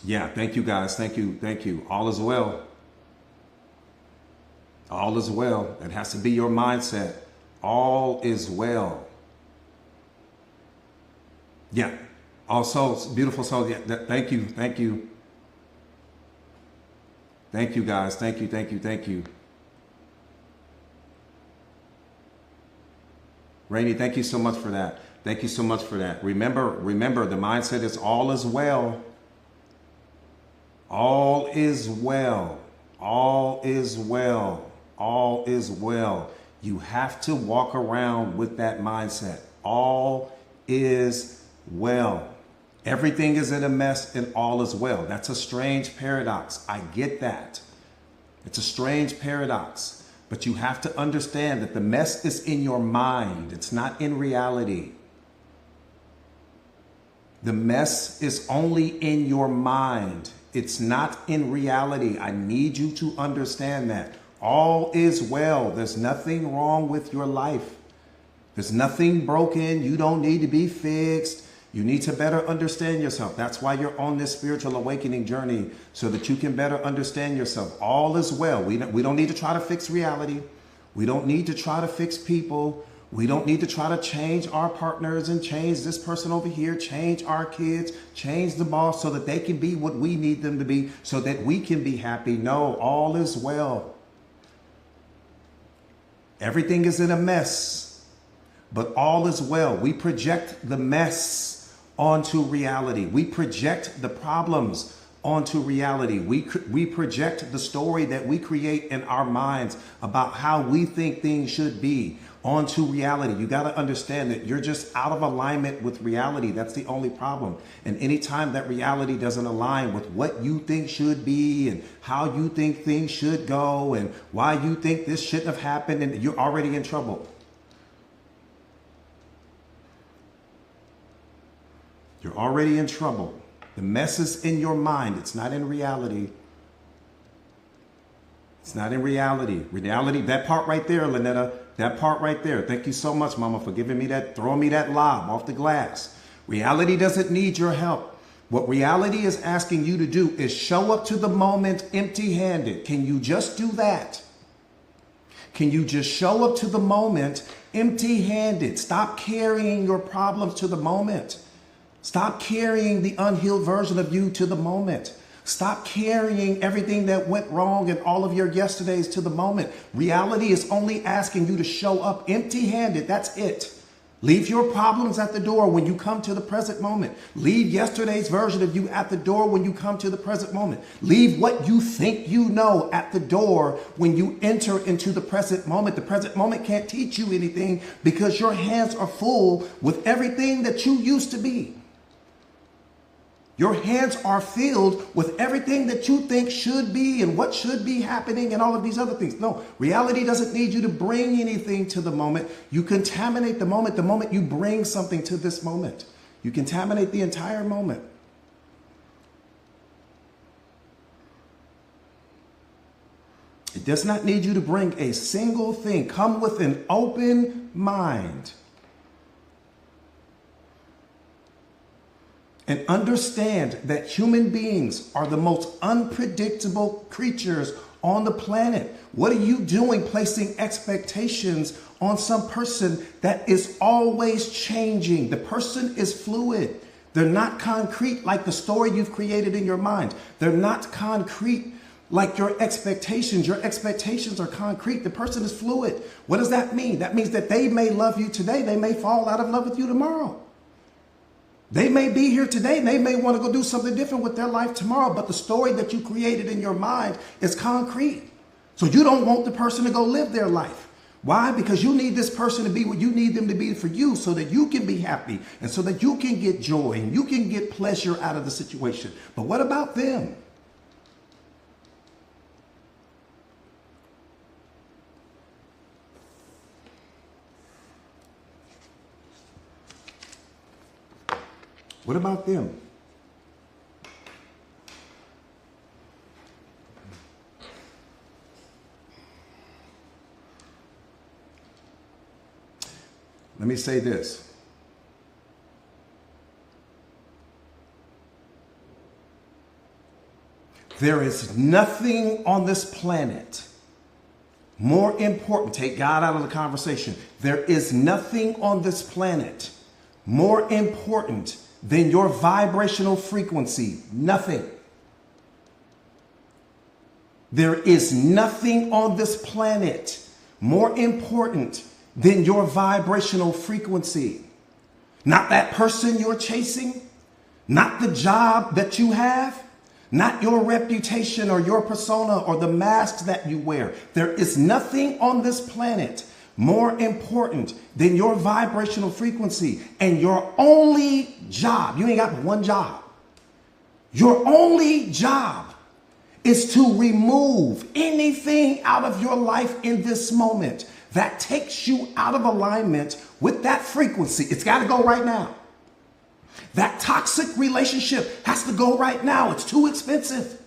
Yeah, thank you guys. Thank you. Thank you. All is well. All is well. It has to be your mindset. All is well. Yeah. Also, beautiful soul. Yeah. Thank you. Thank you. Thank you guys. Thank you. Thank you. Thank you. Rainey, thank you so much for that. Thank you so much for that. Remember, the mindset is all is well. All is well. All is well. All is well. You have to walk around with that mindset. All is well. Everything is in a mess and all is well. That's a strange paradox. I get that. It's a strange paradox. But you have to understand that the mess is in your mind. It's not in reality. The mess is only in your mind. It's not in reality. I need you to understand that. All is well. There's nothing wrong with your life. There's nothing broken. You don't need to be fixed. You need to better understand yourself. That's why you're on this spiritual awakening journey, so that you can better understand yourself. All is well. We don't need to try to fix reality. We don't need to try to fix people. We don't need to try to change our partners and change this person over here, change our kids, change the boss so that they can be what we need them to be, so that we can be happy. No, all is well. Everything is in a mess, but all is well. We project the mess onto reality. We project the problems onto reality. We project the story that we create in our minds about how we think things should be onto reality. You got to understand that you're just out of alignment with reality. That's the only problem. And anytime that reality doesn't align with what you think should be and how you think things should go and why you think this shouldn't have happened, and you're already in trouble. You're already in trouble. The mess is in your mind. It's not in reality. It's not in reality. Reality, that part right there, Lynetta, that part right there. Thank you so much, Mama, for giving me that, throwing me that lob off the glass. Reality doesn't need your help. What reality is asking you to do is show up to the moment empty-handed. Can you just do that? Can you just show up to the moment empty-handed? Stop carrying your problems to the moment. Stop carrying the unhealed version of you to the moment. Stop carrying everything that went wrong and all of your yesterdays to the moment. Reality is only asking you to show up empty-handed. That's it. Leave your problems at the door when you come to the present moment. Leave yesterday's version of you at the door when you come to the present moment. Leave what you think you know at the door when you enter into the present moment. The present moment can't teach you anything because your hands are full with everything that you used to be. Your hands are filled with everything that you think should be and what should be happening and all of these other things. No, reality doesn't need you to bring anything to the moment. You contaminate the moment you bring something to this moment. You contaminate the entire moment. It does not need you to bring a single thing. Come with an open mind. And understand that human beings are the most unpredictable creatures on the planet. What are you doing placing expectations on some person that is always changing? The person is fluid. They're not concrete like the story you've created in your mind. They're not concrete like your expectations. Your expectations are concrete. The person is fluid. What does that mean? That means that they may love you today. They may fall out of love with you tomorrow. They may be here today and they may want to go do something different with their life tomorrow, but the story that you created in your mind is concrete. So you don't want the person to go live their life. Why? Because you need this person to be what you need them to be for you so that you can be happy and so that you can get joy and you can get pleasure out of the situation. But what about them? What about them? Let me say this. There is nothing on this planet more important. Take God out of the conversation. There is nothing on this planet more important than your vibrational frequency. Nothing. There is nothing on this planet more important than your vibrational frequency. Not that person you're chasing, not the job that you have, not your reputation or your persona or the masks that you wear. There is nothing on this planet more important than your vibrational frequency. And your only job, you ain't got one job. Your only job is to remove anything out of your life in this moment that takes you out of alignment with that frequency. It's got to go right now. That toxic relationship has to go right now. It's too expensive.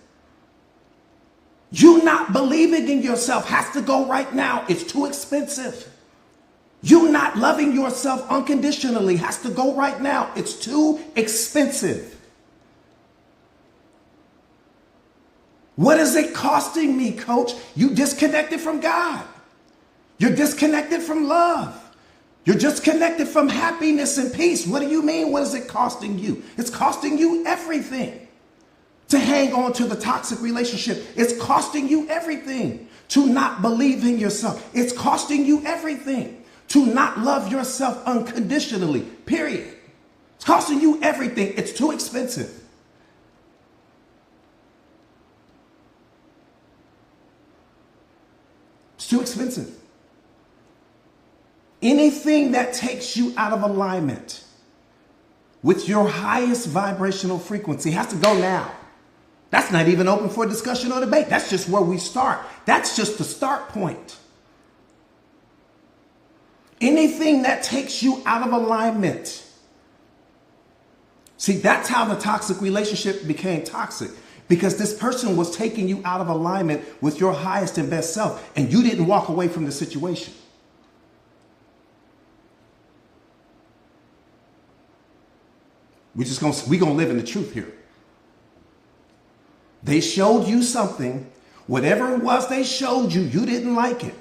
You not believing in yourself has to go right now. It's too expensive. You not loving yourself unconditionally has to go right now. It's too expensive. What is it costing me, coach? You disconnected from God. You're disconnected from love. You're disconnected from happiness and peace. What do you mean? What is it costing you? It's costing you everything to hang on to the toxic relationship. It's costing you everything to not believe in yourself. It's costing you everything to not love yourself unconditionally, period. It's costing you everything. It's too expensive. It's too expensive. Anything that takes you out of alignment with your highest vibrational frequency has to go now. That's not even open for discussion or debate. That's just where we start. That's just the start point. Anything that takes you out of alignment. See, that's how the toxic relationship became toxic. Because this person was taking you out of alignment with your highest and best self, and you didn't walk away from the situation. We're gonna live in the truth here. They showed you something, whatever it was they showed you, you didn't like it,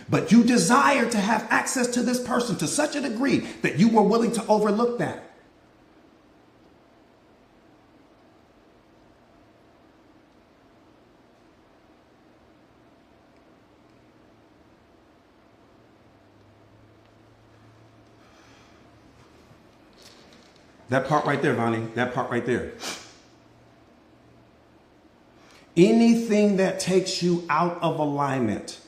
but you desired to have access to this person to such a degree that you were willing to overlook that. That part right there, Vonnie, that part right there. Anything that takes you out of alignment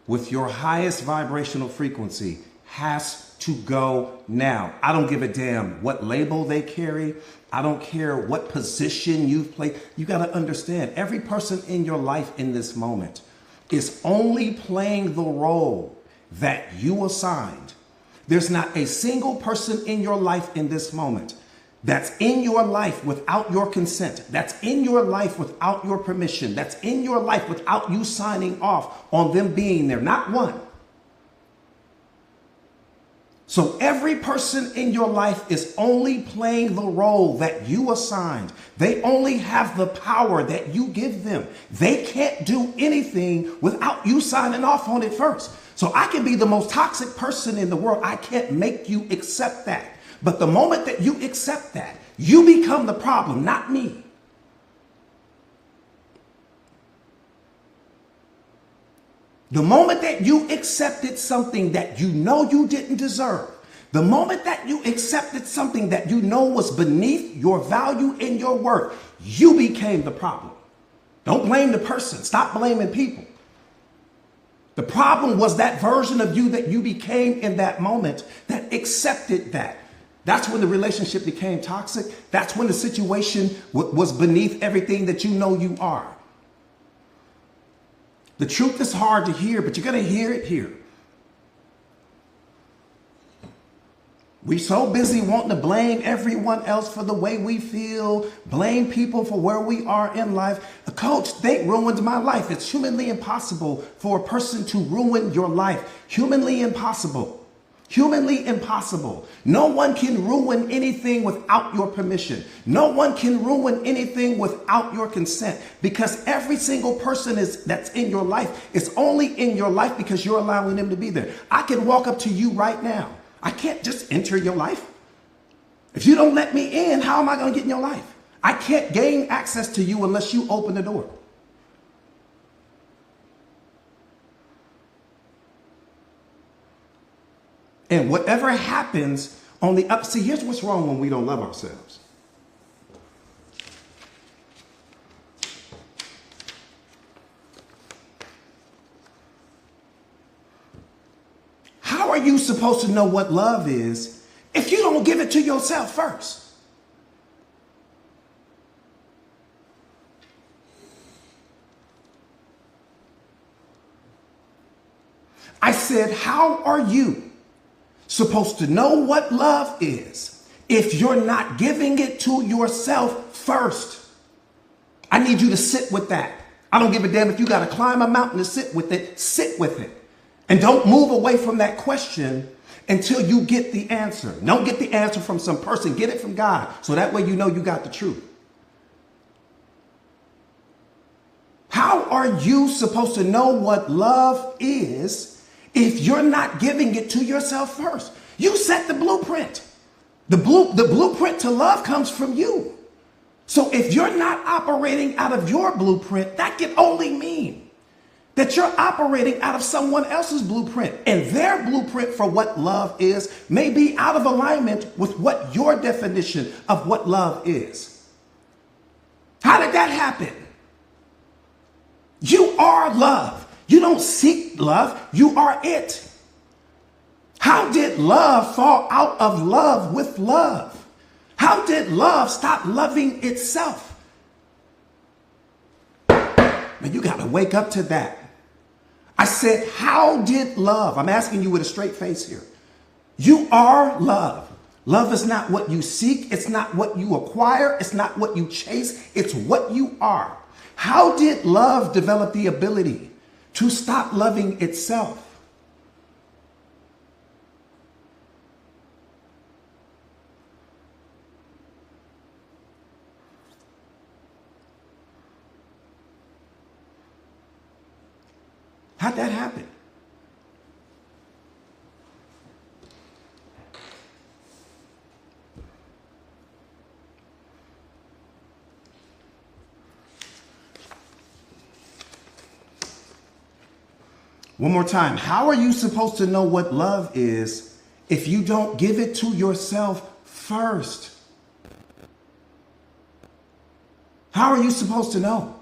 with your highest vibrational frequency has to go now. I don't give a damn what label they carry. I don't care what position you've played. You got to understand, every person in your life in this moment is only playing the role that you assigned. There's not a single person in your life in this moment that's in your life without your consent, that's in your life without your permission, that's in your life without you signing off on them being there. Not one. So every person in your life is only playing the role that you assigned. They only have the power that you give them. They can't do anything without you signing off on it first. So I can be the most toxic person in the world. I can't make you accept that. But the moment that you accept that, you become the problem, not me. The moment that you accepted something that you know you didn't deserve, the moment that you accepted something that you know was beneath your value and your worth, you became the problem. Don't blame the person. Stop blaming people. The problem was that version of you that you became in that moment that accepted that. That's when the relationship became toxic. That's when the situation was beneath everything that you know you are. The truth is hard to hear, but you're going to hear it here. We're so busy wanting to blame everyone else for the way we feel, blame people for where we are in life. Coach, they ruined my life. It's humanly impossible for a person to ruin your life. Humanly impossible. Humanly impossible. No one can ruin anything without your permission. No one can ruin anything without your consent, because every single person that's in your life is only in your life because you're allowing them to be there. I can walk up to you right now. I can't just enter your life. If you don't let me in, how am I going to get in your life? I can't gain access to you unless you open the door. And whatever happens on the up, see, here's what's wrong when we don't love ourselves. How are you supposed to know what love is if you don't give it to yourself first? I said, how are you supposed to know what love is if you're not giving it to yourself first? I need you to sit with that. I don't give a damn if you got to climb a mountain to sit with it. Sit with it. And don't move away from that question until you get the answer. Don't get the answer from some person. Get it from God. So that way you know you got the truth. How are you supposed to know what love is if you're not giving it to yourself first? You set the blueprint. The blueprint to love comes from you. So if you're not operating out of your blueprint, that can only mean that you're operating out of someone else's blueprint. And their blueprint for what love is may be out of alignment with what your definition of what love is. How did that happen? You are love. You don't seek love, you are it. How did love fall out of love with love? How did love stop loving itself? Man, you got to wake up to that. I said, how did love? I'm asking you with a straight face here. You are love. Love is not what you seek. It's not what you acquire. It's not what you chase. It's what you are. How did love develop the ability to stop loving itself? How'd that happen? One more time. How are you supposed to know what love is if you don't give it to yourself first? How are you supposed to know?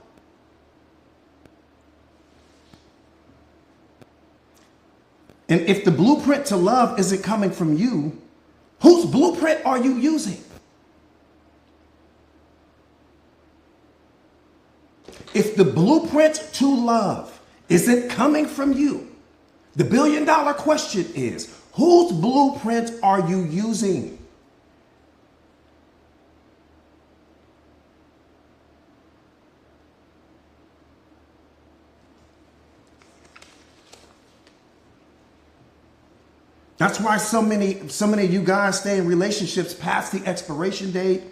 And if the blueprint to love isn't coming from you, whose blueprint are you using? If the blueprint to love isn't coming from you, the billion-dollar question is, whose blueprint are you using? That's why so many of you guys stay in relationships past the expiration date,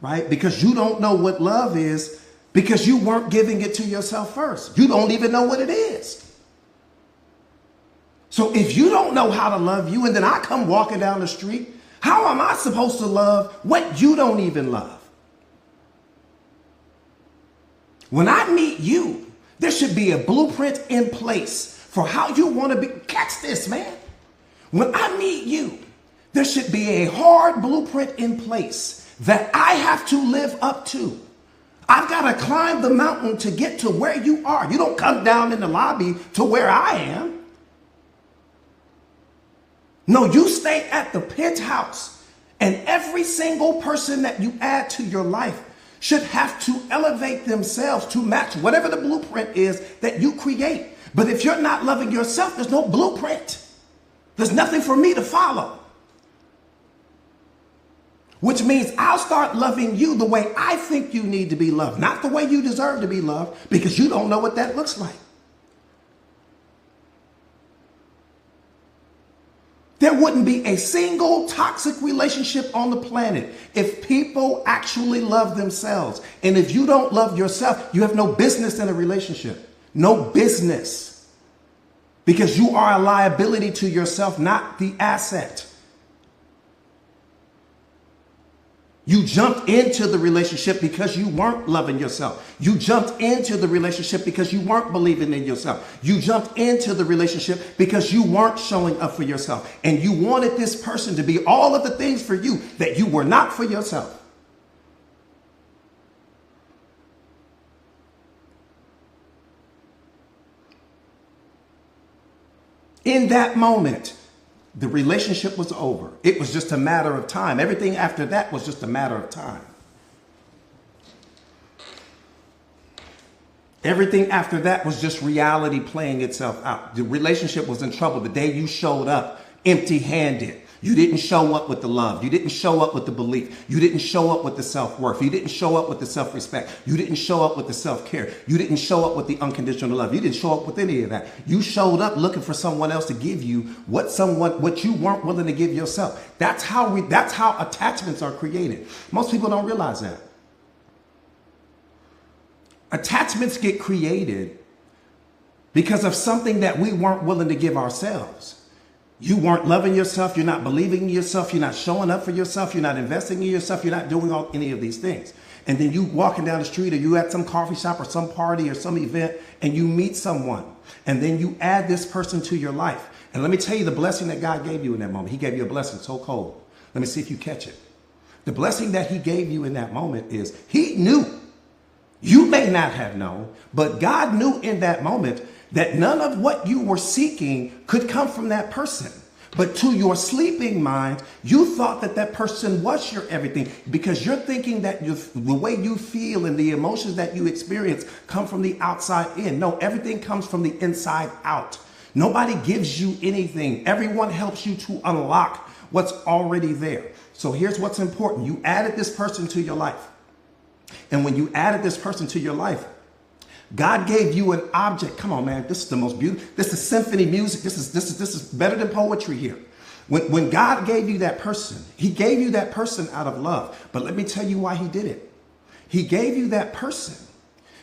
right? Because you don't know what love is, because you weren't giving it to yourself first. You don't even know what it is. So if you don't know how to love you, and then I come walking down the street, how am I supposed to love what you don't even love? When I meet you, there should be a blueprint in place for how you want to be. Catch this, man. When I meet you, there should be a hard blueprint in place that I have to live up to. I've got to climb the mountain to get to where you are. You don't come down in the lobby to where I am. No, you stay at the penthouse, and every single person that you add to your life should have to elevate themselves to match whatever the blueprint is that you create. But if you're not loving yourself, there's no blueprint. There's nothing for me to follow. Which means I'll start loving you the way I think you need to be loved, not the way you deserve to be loved, because you don't know what that looks like. There wouldn't be a single toxic relationship on the planet if people actually love themselves. And if you don't love yourself, you have no business in a relationship. No business. Because you are a liability to yourself, not the asset. You jumped into the relationship because you weren't loving yourself. You jumped into the relationship because you weren't believing in yourself. You jumped into the relationship because you weren't showing up for yourself. And you wanted this person to be all of the things for you that you were not for yourself. In that moment, the relationship was over. It was just a matter of time. Everything after that was just a matter of time. Everything after that was just reality playing itself out. The relationship was in trouble the day you showed up empty-handed. You didn't show up with the love. You didn't show up with the belief. You didn't show up with the self-worth. You didn't show up with the self-respect. You didn't show up with the self-care. You didn't show up with the unconditional love. You didn't show up with any of that. You showed up looking for someone else to give you what you weren't willing to give yourself. That's how attachments are created. Most people don't realize that. Attachments get created because of something that we weren't willing to give ourselves. You weren't loving yourself. You're not believing in yourself. You're not showing up for yourself. You're not investing in yourself. You're not doing any of these things. And then you walking down the street, or you at some coffee shop or some party or some event, and you meet someone. And then you add this person to your life. And let me tell you the blessing that God gave you in that moment. He gave you a blessing so cold. Let me see if you catch it. The blessing that he gave you in that moment is he knew. You may not have known, but God knew in that moment that none of what you were seeking could come from that person. But to your sleeping mind, you thought that that person was your everything, because you're thinking that the way you feel and the emotions that you experience come from the outside in. No, everything comes from the inside out. Nobody gives you anything. Everyone helps you to unlock what's already there. So here's what's important. You added this person to your life. And when you added this person to your life, God gave you an object. Come on, man. This is the most beautiful. This is symphony music. This is better than poetry here. When God gave you that person, he gave you that person out of love. But let me tell you why he did it. He gave you that person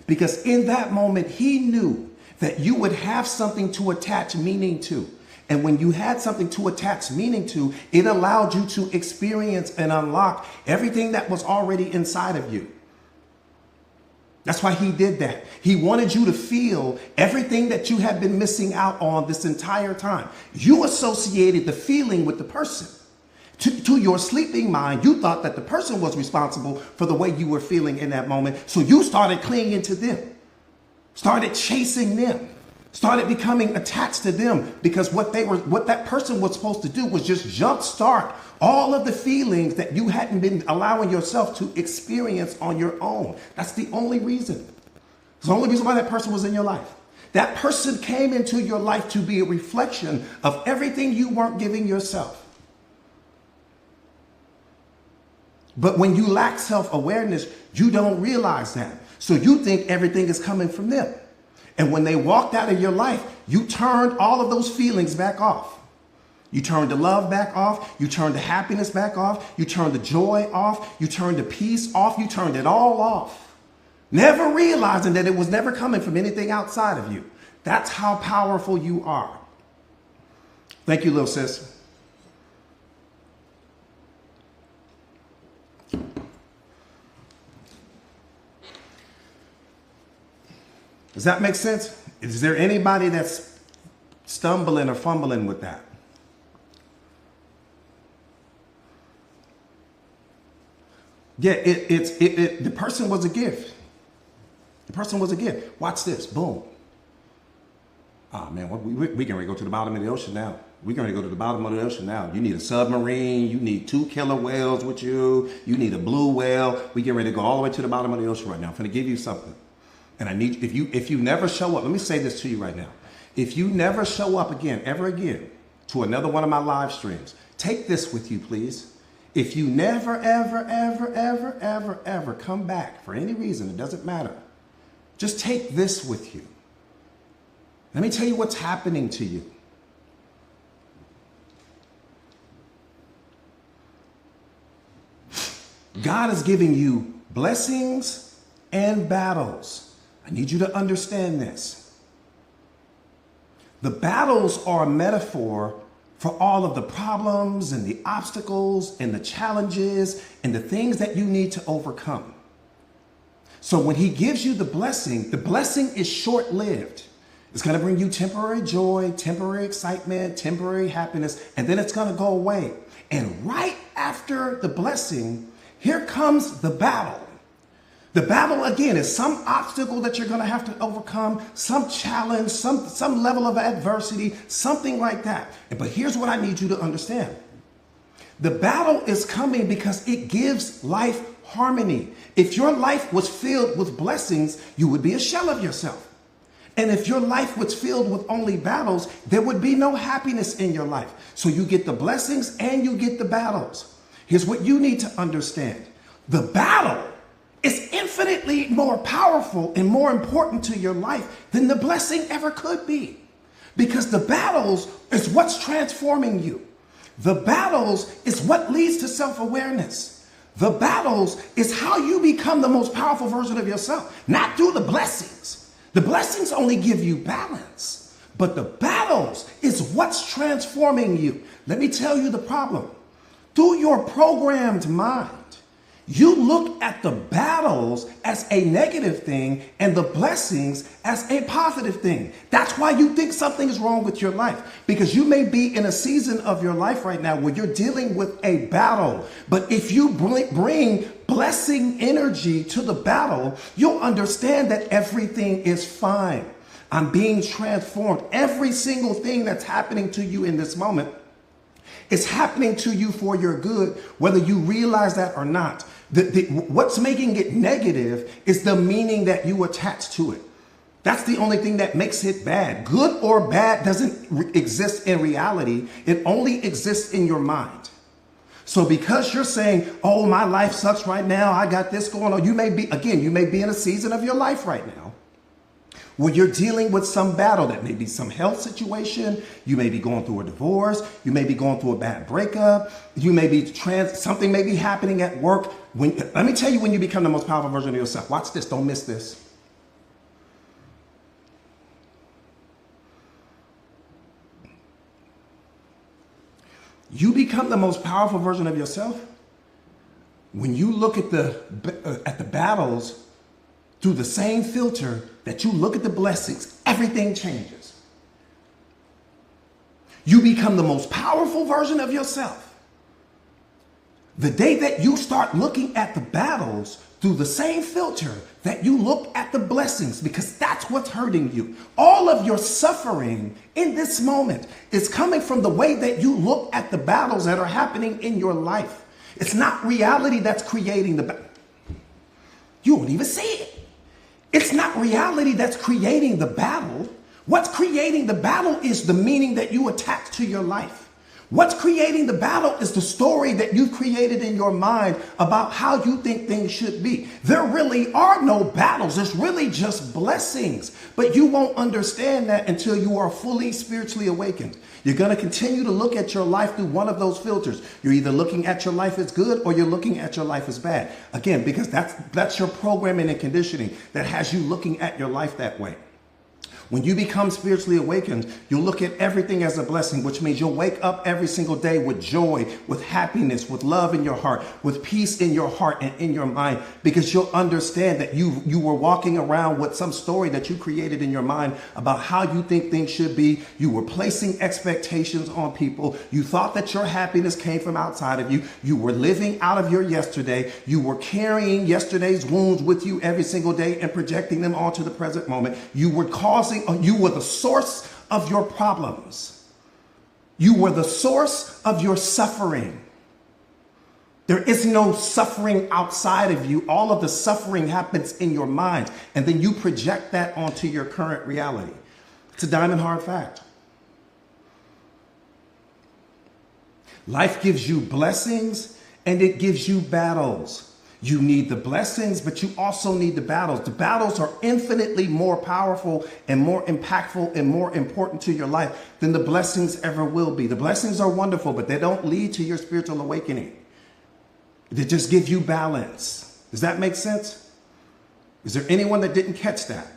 because in that moment, he knew that you would have something to attach meaning to. And when you had something to attach meaning to, it allowed you to experience and unlock everything that was already inside of you. That's why he did that. He wanted you to feel everything that you had been missing out on this entire time. You associated the feeling with the person. To your sleeping mind, you thought that the person was responsible for the way you were feeling in that moment. So you started clinging to them, started chasing them, started becoming attached to them, because what that person was supposed to do was just jumpstart all of the feelings that you hadn't been allowing yourself to experience on your own. That's the only reason. It's the only reason why that person was in your life. That person came into your life to be a reflection of everything you weren't giving yourself. But when you lack self-awareness, you don't realize that. So you think everything is coming from them. And when they walked out of your life, you turned all of those feelings back off. You turned the love back off. You turned the happiness back off. You turned the joy off. You turned the peace off. You turned it all off. Never realizing that it was never coming from anything outside of you. That's how powerful you are. Thank you, little sis. Does that make sense? Is there anybody that's stumbling or fumbling with that? Yeah, the person was a gift. The person was a gift. Watch this. Boom. Ah, man, we can go to the bottom of the ocean now. We're going to go to the bottom of the ocean now. You need a submarine. You need 2 killer whales with you. You need a blue whale. We get ready to go all the way to the bottom of the ocean right now. I'm going to give you something. And I need, if you never show up, let me say this to you right now. If you never show up again, ever again, to another one of my live streams, take this with you, please. If you never, ever, ever, ever, ever, ever come back for any reason, it doesn't matter. Just take this with you. Let me tell you what's happening to you. God is giving you blessings and battles. I need you to understand this. The battles are a metaphor for all of the problems and the obstacles and the challenges and the things that you need to overcome. So when he gives you the blessing is short-lived. It's going to bring you temporary joy, temporary excitement, temporary happiness, and then it's going to go away. And right after the blessing, here comes the battle. The battle, again, is some obstacle that you're going to have to overcome, some challenge, some level of adversity, something like that. But here's what I need you to understand. The battle is coming because it gives life harmony. If your life was filled with blessings, you would be a shell of yourself. And if your life was filled with only battles, there would be no happiness in your life. So you get the blessings and you get the battles. Here's what you need to understand. The battle is infinitely more powerful and more important to your life than the blessing ever could be. Because the battles is what's transforming you. The battles is what leads to self-awareness. The battles is how you become the most powerful version of yourself, not through the blessings. The blessings only give you balance, but the battles is what's transforming you. Let me tell you the problem. Through your programmed mind, you look at the battles as a negative thing and the blessings as a positive thing. That's why you think something is wrong with your life, because you may be in a season of your life right now where you're dealing with a battle. But if you bring blessing energy to the battle, you'll understand that everything is fine. I'm being transformed. Every single thing that's happening to you in this moment is happening to you for your good, whether you realize that or not. What's making it negative is the meaning that you attach to it. That's the only thing that makes it bad. Good or bad doesn't exist in reality. It only exists in your mind. So because you're saying, oh, my life sucks right now, I got this going on. You may be in a season of your life right now where you're dealing with some battle. That may be some health situation. You may be going through a divorce. You may be going through a bad breakup. You may be something may be happening at work. Let me tell you when you become the most powerful version of yourself. Watch this. Don't miss this. You become the most powerful version of yourself when you look at the battles through the same filter that you look at the blessings. Everything changes. You become the most powerful version of yourself the day that you start looking at the battles through the same filter that you look at the blessings, because that's what's hurting you. All of your suffering in this moment is coming from the way that you look at the battles that are happening in your life. It's not reality that's creating the battle. You won't even see it. It's not reality that's creating the battle. What's creating the battle is the meaning that you attach to your life. What's creating the battle is the story that you've created in your mind about how you think things should be. There really are no battles. There's really just blessings. But you won't understand that until you are fully spiritually awakened. You're going to continue to look at your life through one of those filters. You're either looking at your life as good or you're looking at your life as bad. Again, because that's your programming and conditioning that has you looking at your life that way. When you become spiritually awakened, you'll look at everything as a blessing, which means you'll wake up every single day with joy, with happiness, with love in your heart, with peace in your heart and in your mind, because you'll understand that you were walking around with some story that you created in your mind about how you think things should be. You were placing expectations on people. You thought that your happiness came from outside of you. You were living out of your yesterday. You were carrying yesterday's wounds with you every single day and projecting them onto the present moment. You were the source of your problems. You were the source of your suffering. There is no suffering outside of you. All of the suffering happens in your mind, and then you project that onto your current reality. It's a diamond hard fact. Life gives you blessings and it gives you battles. You need the blessings, but you also need the battles. The battles are infinitely more powerful and more impactful and more important to your life than the blessings ever will be. The blessings are wonderful, but they don't lead to your spiritual awakening. to just give you balance. Does that make sense? Is there anyone that didn't catch that?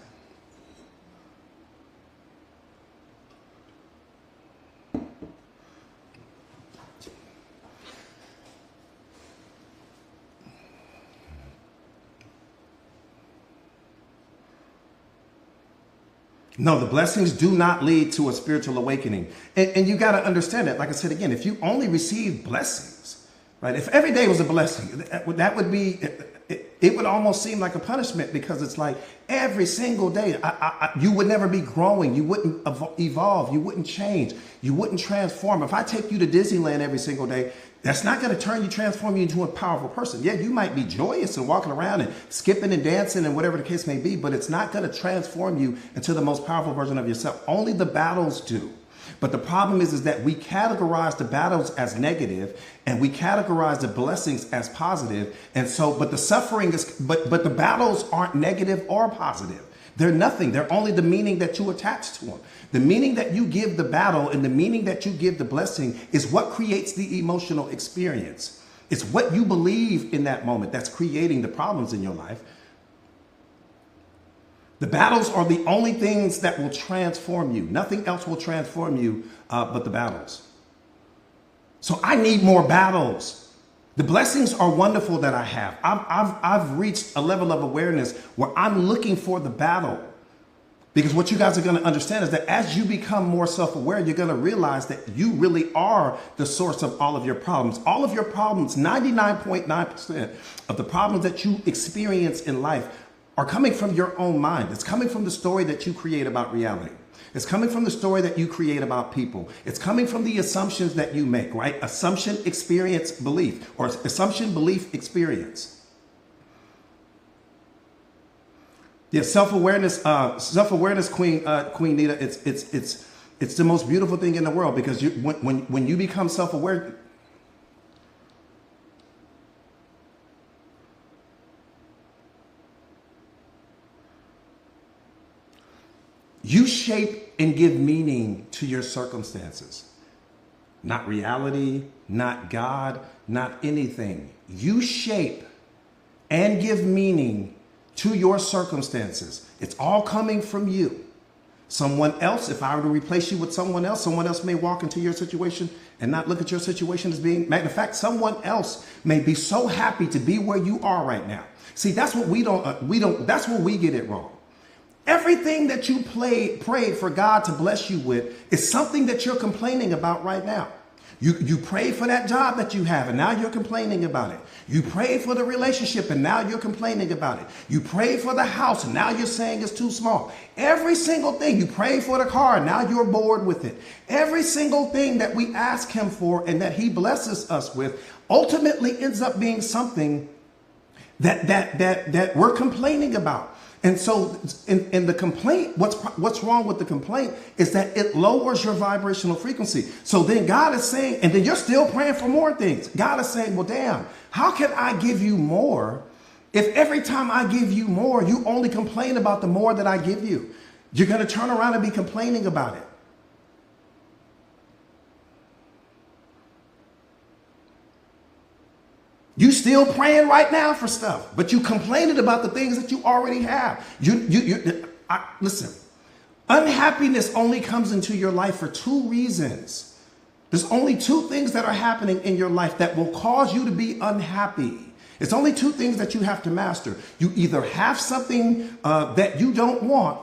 No, the blessings do not lead to a spiritual awakening. And you got to understand that. Like I said again, if you only receive blessings, right? If every day was a blessing, that would be, it would almost seem like a punishment, because it's like every single day, you would never be growing. You wouldn't evolve. You wouldn't change. You wouldn't transform. If I take you to Disneyland every single day, that's not going to transform you into a powerful person. Yeah, you might be joyous and walking around and skipping and dancing and whatever the case may be, but it's not going to transform you into the most powerful version of yourself. Only the battles do. But the problem is that we categorize the battles as negative and we categorize the blessings as positive. And so, but the suffering is, but the battles aren't negative or positive. They're nothing. They're only the meaning that you attach to them. The meaning that you give the battle and the meaning that you give the blessing is what creates the emotional experience. It's what you believe in that moment that's creating the problems in your life. The battles are the only things that will transform you. Nothing else will transform you but the battles. So I need more battles. The blessings are wonderful that I have. I've reached a level of awareness where I'm looking for the battle. Because what you guys are going to understand is that as you become more self-aware, you're going to realize that you really are the source of all of your problems. All of your problems, 99.9% of the problems that you experience in life are coming from your own mind. It's coming from the story that you create about reality. It's coming from the story that you create about people. It's coming from the assumptions that you make, right? Assumption, experience, belief, or assumption, belief, experience. Yeah, self-awareness, Queen Nita. It's the most beautiful thing in the world, because when you become self-aware, you shape and give meaning to your circumstances. Not reality, not God, not anything. You shape and give meaning to your circumstances. It's all coming from you. Someone else, if I were to replace you with someone else may walk into your situation and not look at your situation as being, matter of fact, someone else may be so happy to be where you are right now. See, that's what that's where we get it wrong. Everything that you prayed for God to bless you with is something that you're complaining about right now. You prayed for that job that you have, and now you're complaining about it. You prayed for the relationship, and now you're complaining about it. You prayed for the house, and now you're saying it's too small. Every single thing. You prayed for the car, and now you're bored with it. Every single thing that we ask him for and that he blesses us with ultimately ends up being something that we're complaining about. And so in the complaint, what's wrong with the complaint is that it lowers your vibrational frequency. So then God is saying, and then you're still praying for more things. God is saying, well, damn, how can I give you more if every time I give you more, you only complain about the more that I give you? You're going to turn around and be complaining about it. You still praying right now for stuff, but you complaining about the things that you already have. Listen, unhappiness only comes into your life for two reasons. There's only two things that are happening in your life that will cause you to be unhappy. It's only two things that you have to master. You either have something that you don't want,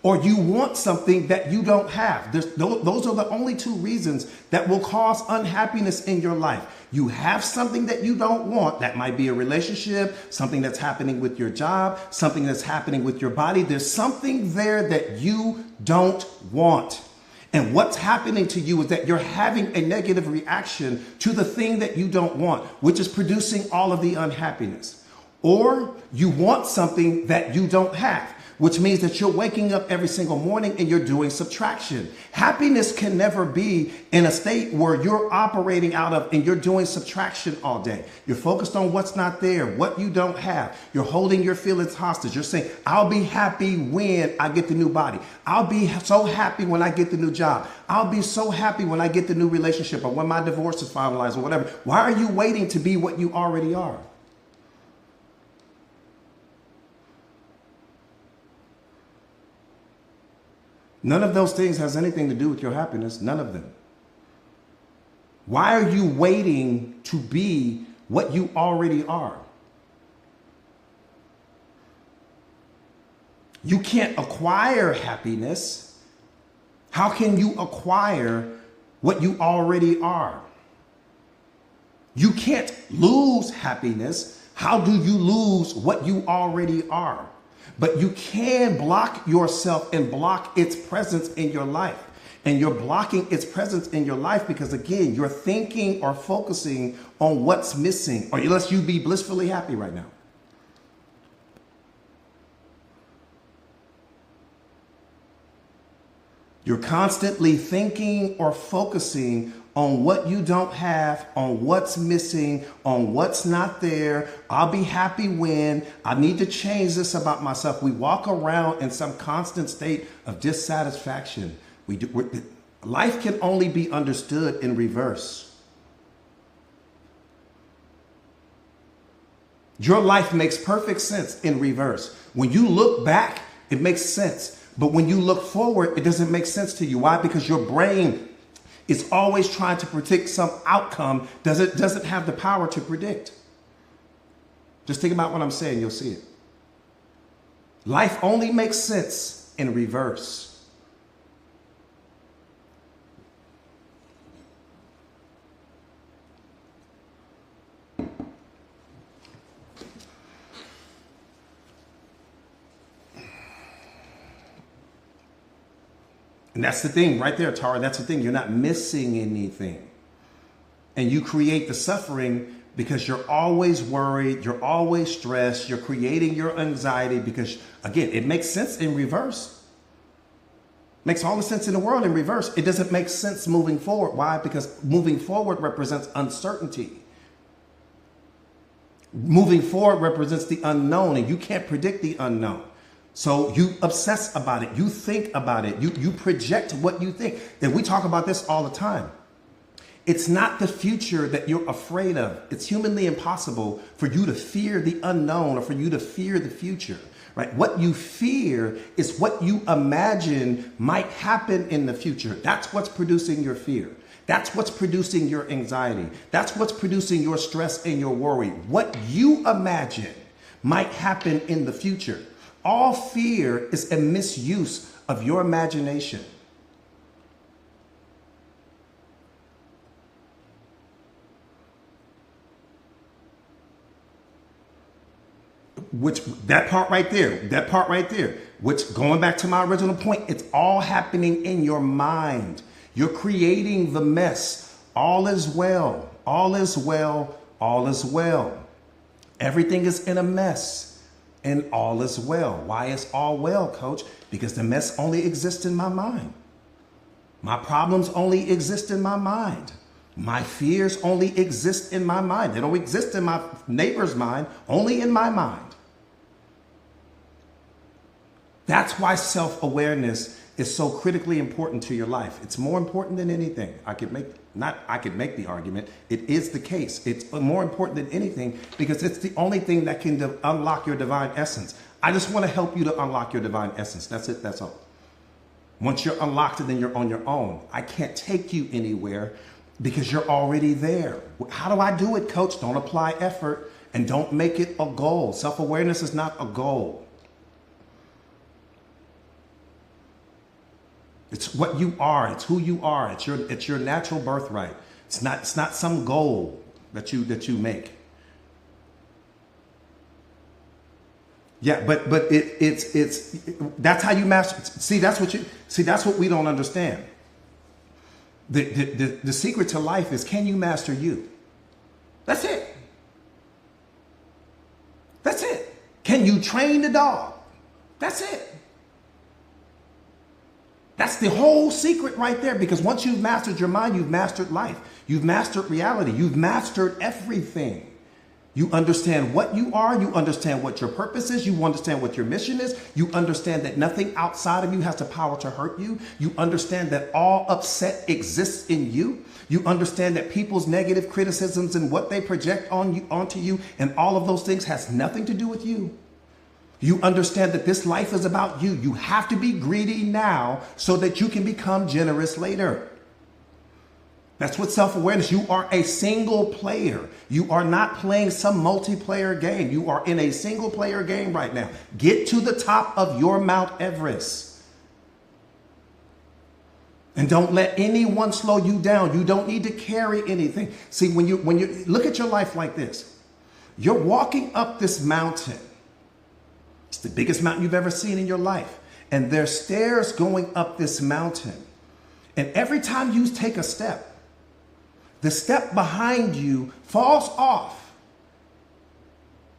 or you want something that you don't have. Those are the only two reasons that will cause unhappiness in your life. You have something that you don't want. That might be a relationship, something that's happening with your job, something that's happening with your body. There's something there that you don't want. And what's happening to you is that you're having a negative reaction to the thing that you don't want, which is producing all of the unhappiness. Or you want something that you don't have. which means that you're waking up every single morning and you're doing subtraction. Happiness can never be in a state where you're operating out of and you're doing subtraction all day. You're focused on what's not there, what you don't have. You're holding your feelings hostage. You're saying, I'll be happy when I get the new body. I'll be so happy when I get the new job. I'll be so happy when I get the new relationship or when my divorce is finalized or whatever. Why are you waiting to be what you already are? None of those things has anything to do with your happiness. None of them. Why are you waiting to be what you already are? You can't acquire happiness. How can you acquire what you already are? You can't lose happiness. How do you lose what you already are? But you can block yourself and block its presence in your life. And you're blocking its presence in your life because, again, you're thinking or focusing on what's missing, or unless you be blissfully happy right now. You're constantly thinking or focusing on what you don't have, on what's missing, on what's not there. I'll be happy when I need to change this about myself. We walk around in some constant state of dissatisfaction. Life can only be understood in reverse. Your life makes perfect sense in reverse. When you look back, it makes sense. But when you look forward, it doesn't make sense to you. Why? Because your brain is always trying to predict some outcome doesn't have the power to predict. Just think about what I'm saying, you'll see it. Life only makes sense in reverse. And that's the thing right there, Tara. That's the thing. You're not missing anything. And you create the suffering because you're always worried. You're always stressed. You're creating your anxiety because, again, it makes sense in reverse. Makes all the sense in the world in reverse. It doesn't make sense moving forward. Why? Because moving forward represents uncertainty. Moving forward represents the unknown, and you can't predict the unknown. So you obsess about it. You think about it. You project what you think. And we talk about this all the time. It's not the future that you're afraid of. It's humanly impossible for you to fear the unknown or for you to fear the future, right? What you fear is what you imagine might happen in the future. That's what's producing your fear. That's what's producing your anxiety. That's what's producing your stress and your worry. What you imagine might happen in the future. All fear is a misuse of your imagination. That part right there, which going back to my original point, it's all happening in your mind. You're creating the mess. All is well, all is well, all is well. Everything is in a mess. And all is well. Why is all well, coach? Because the mess only exists in my mind. My problems only exist in my mind. My fears only exist in my mind. They don't exist in my neighbor's mind, only in my mind. That's why self-awareness is so critically important to your life. It's more important than anything. I could make the argument. It is the case. It's more important than anything because it's the only thing that can unlock your divine essence. I just want to help you to unlock your divine essence. That's it. That's all. Once you're unlocked, then you're on your own. I can't take you anywhere because you're already there. How do I do it, coach? Don't apply effort and don't make it a goal. Self-awareness is not a goal. It's what you are. It's who you are. It's your natural birthright. It's not some goal that you make. Yeah, but it's that's how you master. That's what we don't understand. The secret to life is, can you master you? That's it. That's it. Can you train the dog? That's it. That's the whole secret right there, because once you've mastered your mind, you've mastered life. You've mastered reality. You've mastered everything. You understand what you are. You understand what your purpose is. You understand what your mission is. You understand that nothing outside of you has the power to hurt you. You understand that all upset exists in you. You understand that people's negative criticisms and what they project on you, onto you, and all of those things has nothing to do with you. You understand that this life is about you. You have to be greedy now so that you can become generous later. That's what self-awareness. You are a single player. You are not playing some multiplayer game. You are in a single player game right now. Get to the top of your Mount Everest. And don't let anyone slow you down. You don't need to carry anything. See, when you look at your life like this, you're walking up this mountain. It's the biggest mountain you've ever seen in your life. And there's stairs going up this mountain. And every time you take a step, the step behind you falls off.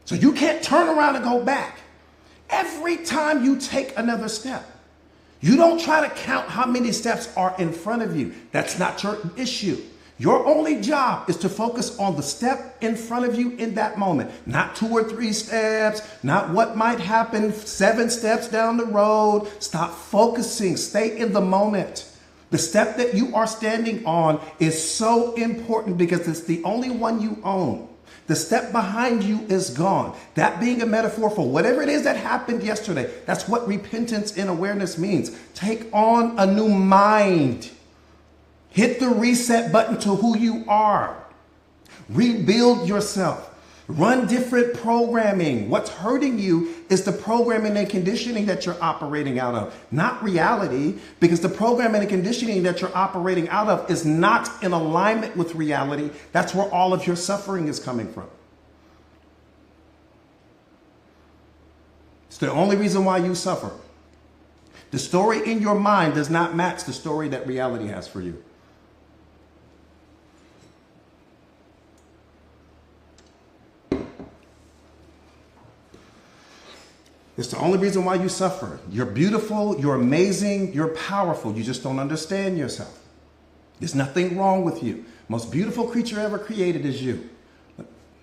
So you can't turn around and go back. Every time you take another step, you don't try to count how many steps are in front of you. That's not your issue. Your only job is to focus on the step in front of you in that moment. Not 2 or 3 steps, not what might happen 7 steps down the road. Stop focusing. Stay in the moment. The step that you are standing on is so important because it's the only one you own. The step behind you is gone. That being a metaphor for whatever it is that happened yesterday. That's what repentance and awareness means. Take on a new mind. Hit the reset button to who you are. Rebuild yourself. Run different programming. What's hurting you is the programming and conditioning that you're operating out of, not reality, because the programming and conditioning that you're operating out of is not in alignment with reality. That's where all of your suffering is coming from. It's the only reason why you suffer. The story in your mind does not match the story that reality has for you. It's the only reason why you suffer. You're beautiful, you're amazing, you're powerful. You just don't understand yourself. There's nothing wrong with you. Most beautiful creature ever created is you.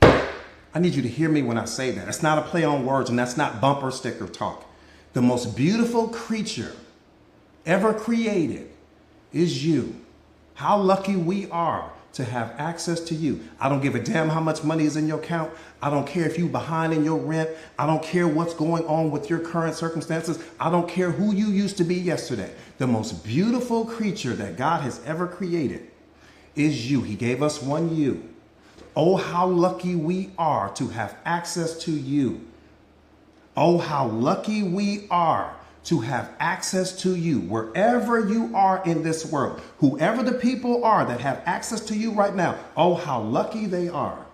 I need you to hear me when I say that. It's not a play on words, and that's not bumper sticker talk. The most beautiful creature ever created is you. How lucky we are to have access to you. I don't give a damn how much money is in your account. I don't care if you're behind in your rent. I don't care what's going on with your current circumstances. I don't care who you used to be yesterday. The most beautiful creature that God has ever created is you. He gave us one you. Oh, how lucky we are to have access to you. Oh, how lucky we are to have access to you wherever you are in this world. Whoever the people are that have access to you right now, oh, how lucky they are.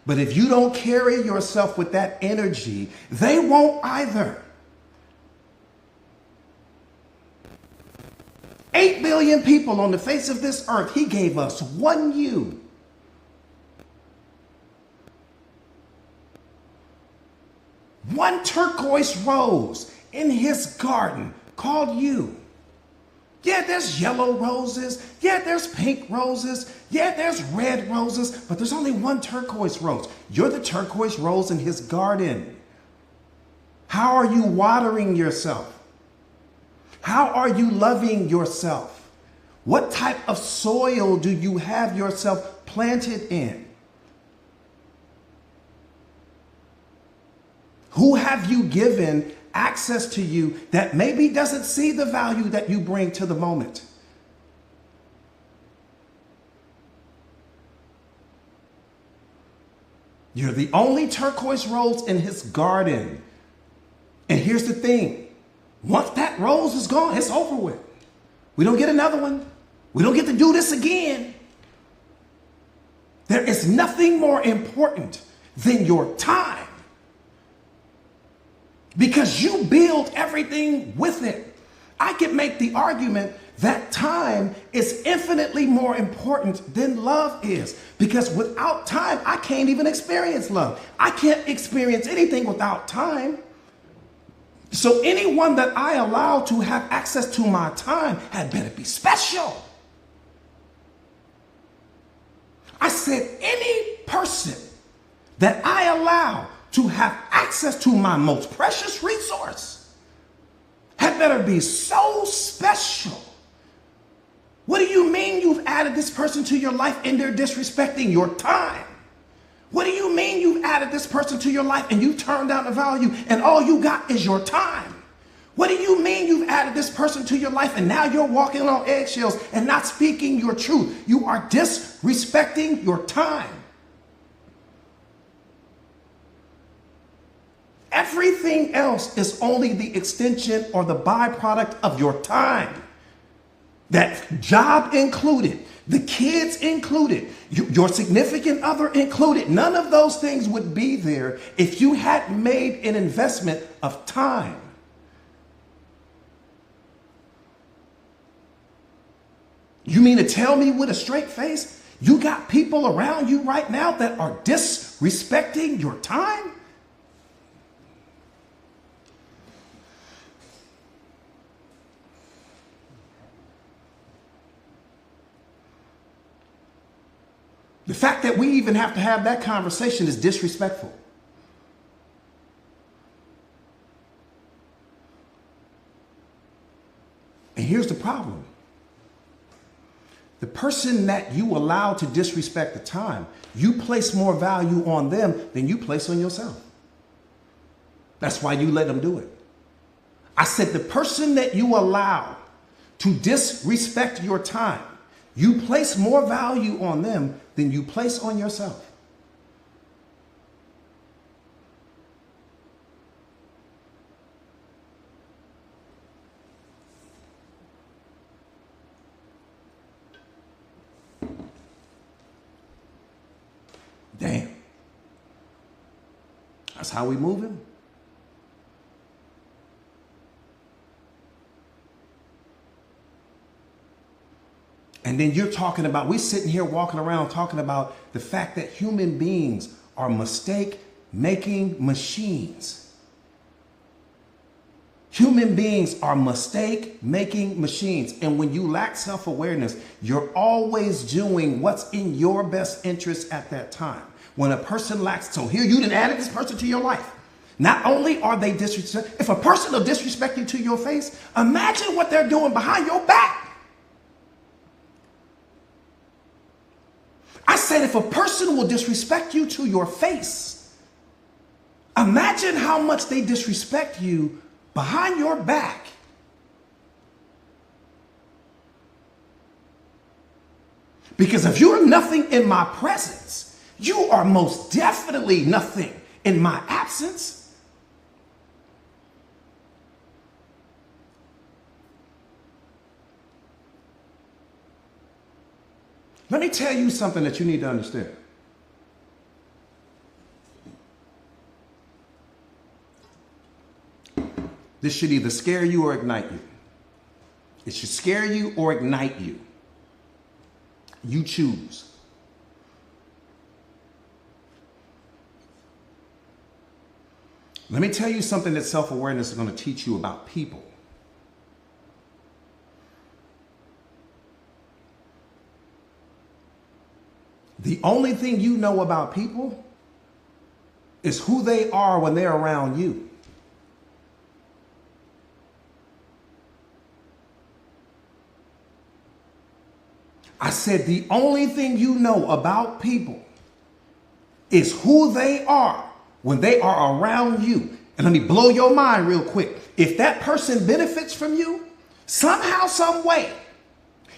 But if you don't carry yourself with that energy, they won't either. 8 billion people on the face of this earth, he gave us one you. One turquoise rose in his garden called you. Yeah, there's yellow roses. Yeah, there's pink roses. Yeah, there's red roses, but there's only one turquoise rose. You're the turquoise rose in his garden. How are you watering yourself? How are you loving yourself? What type of soil do you have yourself planted in? Who have you given access to you that maybe doesn't see the value that you bring to the moment? You're the only turquoise rose in his garden. And here's the thing. Once that rose is gone, it's over with. We don't get another one. We don't get to do this again. There is nothing more important than your time. Because you build everything with it. I can make the argument that time is infinitely more important than love is. Because without time, I can't even experience love. I can't experience anything without time. So anyone that I allow to have access to my time had better be special. I said any person that I allow to have access to my most precious resource had better be so special. What do you mean you've added this person to your life and they're disrespecting your time? What do you mean you've added this person to your life and you turned down the value and all you got is your time? What do you mean you've added this person to your life and now you're walking on eggshells and not speaking your truth? You are disrespecting your time. Everything else is only the extension or the byproduct of your time. That job included, the kids included, your significant other included. None of those things would be there if you hadn't made an investment of time. You mean to tell me with a straight face, you got people around you right now that are disrespecting your time? The fact that we even have to have that conversation is disrespectful. And here's the problem. The person that you allow to disrespect the time, you place more value on them than you place on yourself. That's why you let them do it. I said the person that you allow to disrespect your time, you place more value on them than you place on yourself. Damn. That's how we moving? And then you're talking about, we're sitting here walking around talking about the fact that human beings are mistake-making machines. Human beings are mistake-making machines. And when you lack self-awareness, you're always doing what's in your best interest at that time. When a person lacks, so here you done added this person to your life. Not only are they disrespect, if a person will disrespect you to your face, imagine what they're doing behind your back. I said, if a person will disrespect you to your face, imagine how much they disrespect you behind your back. Because if you're nothing in my presence, you are most definitely nothing in my absence. Let me tell you something that you need to understand. This should either scare you or ignite you. It should scare you or ignite you. You choose. Let me tell you something that self-awareness is going to teach you about people. The only thing you know about people is who they are when they're around you. I said the only thing you know about people is who they are when they are around you. And let me blow your mind real quick. If that person benefits from you, somehow, some way,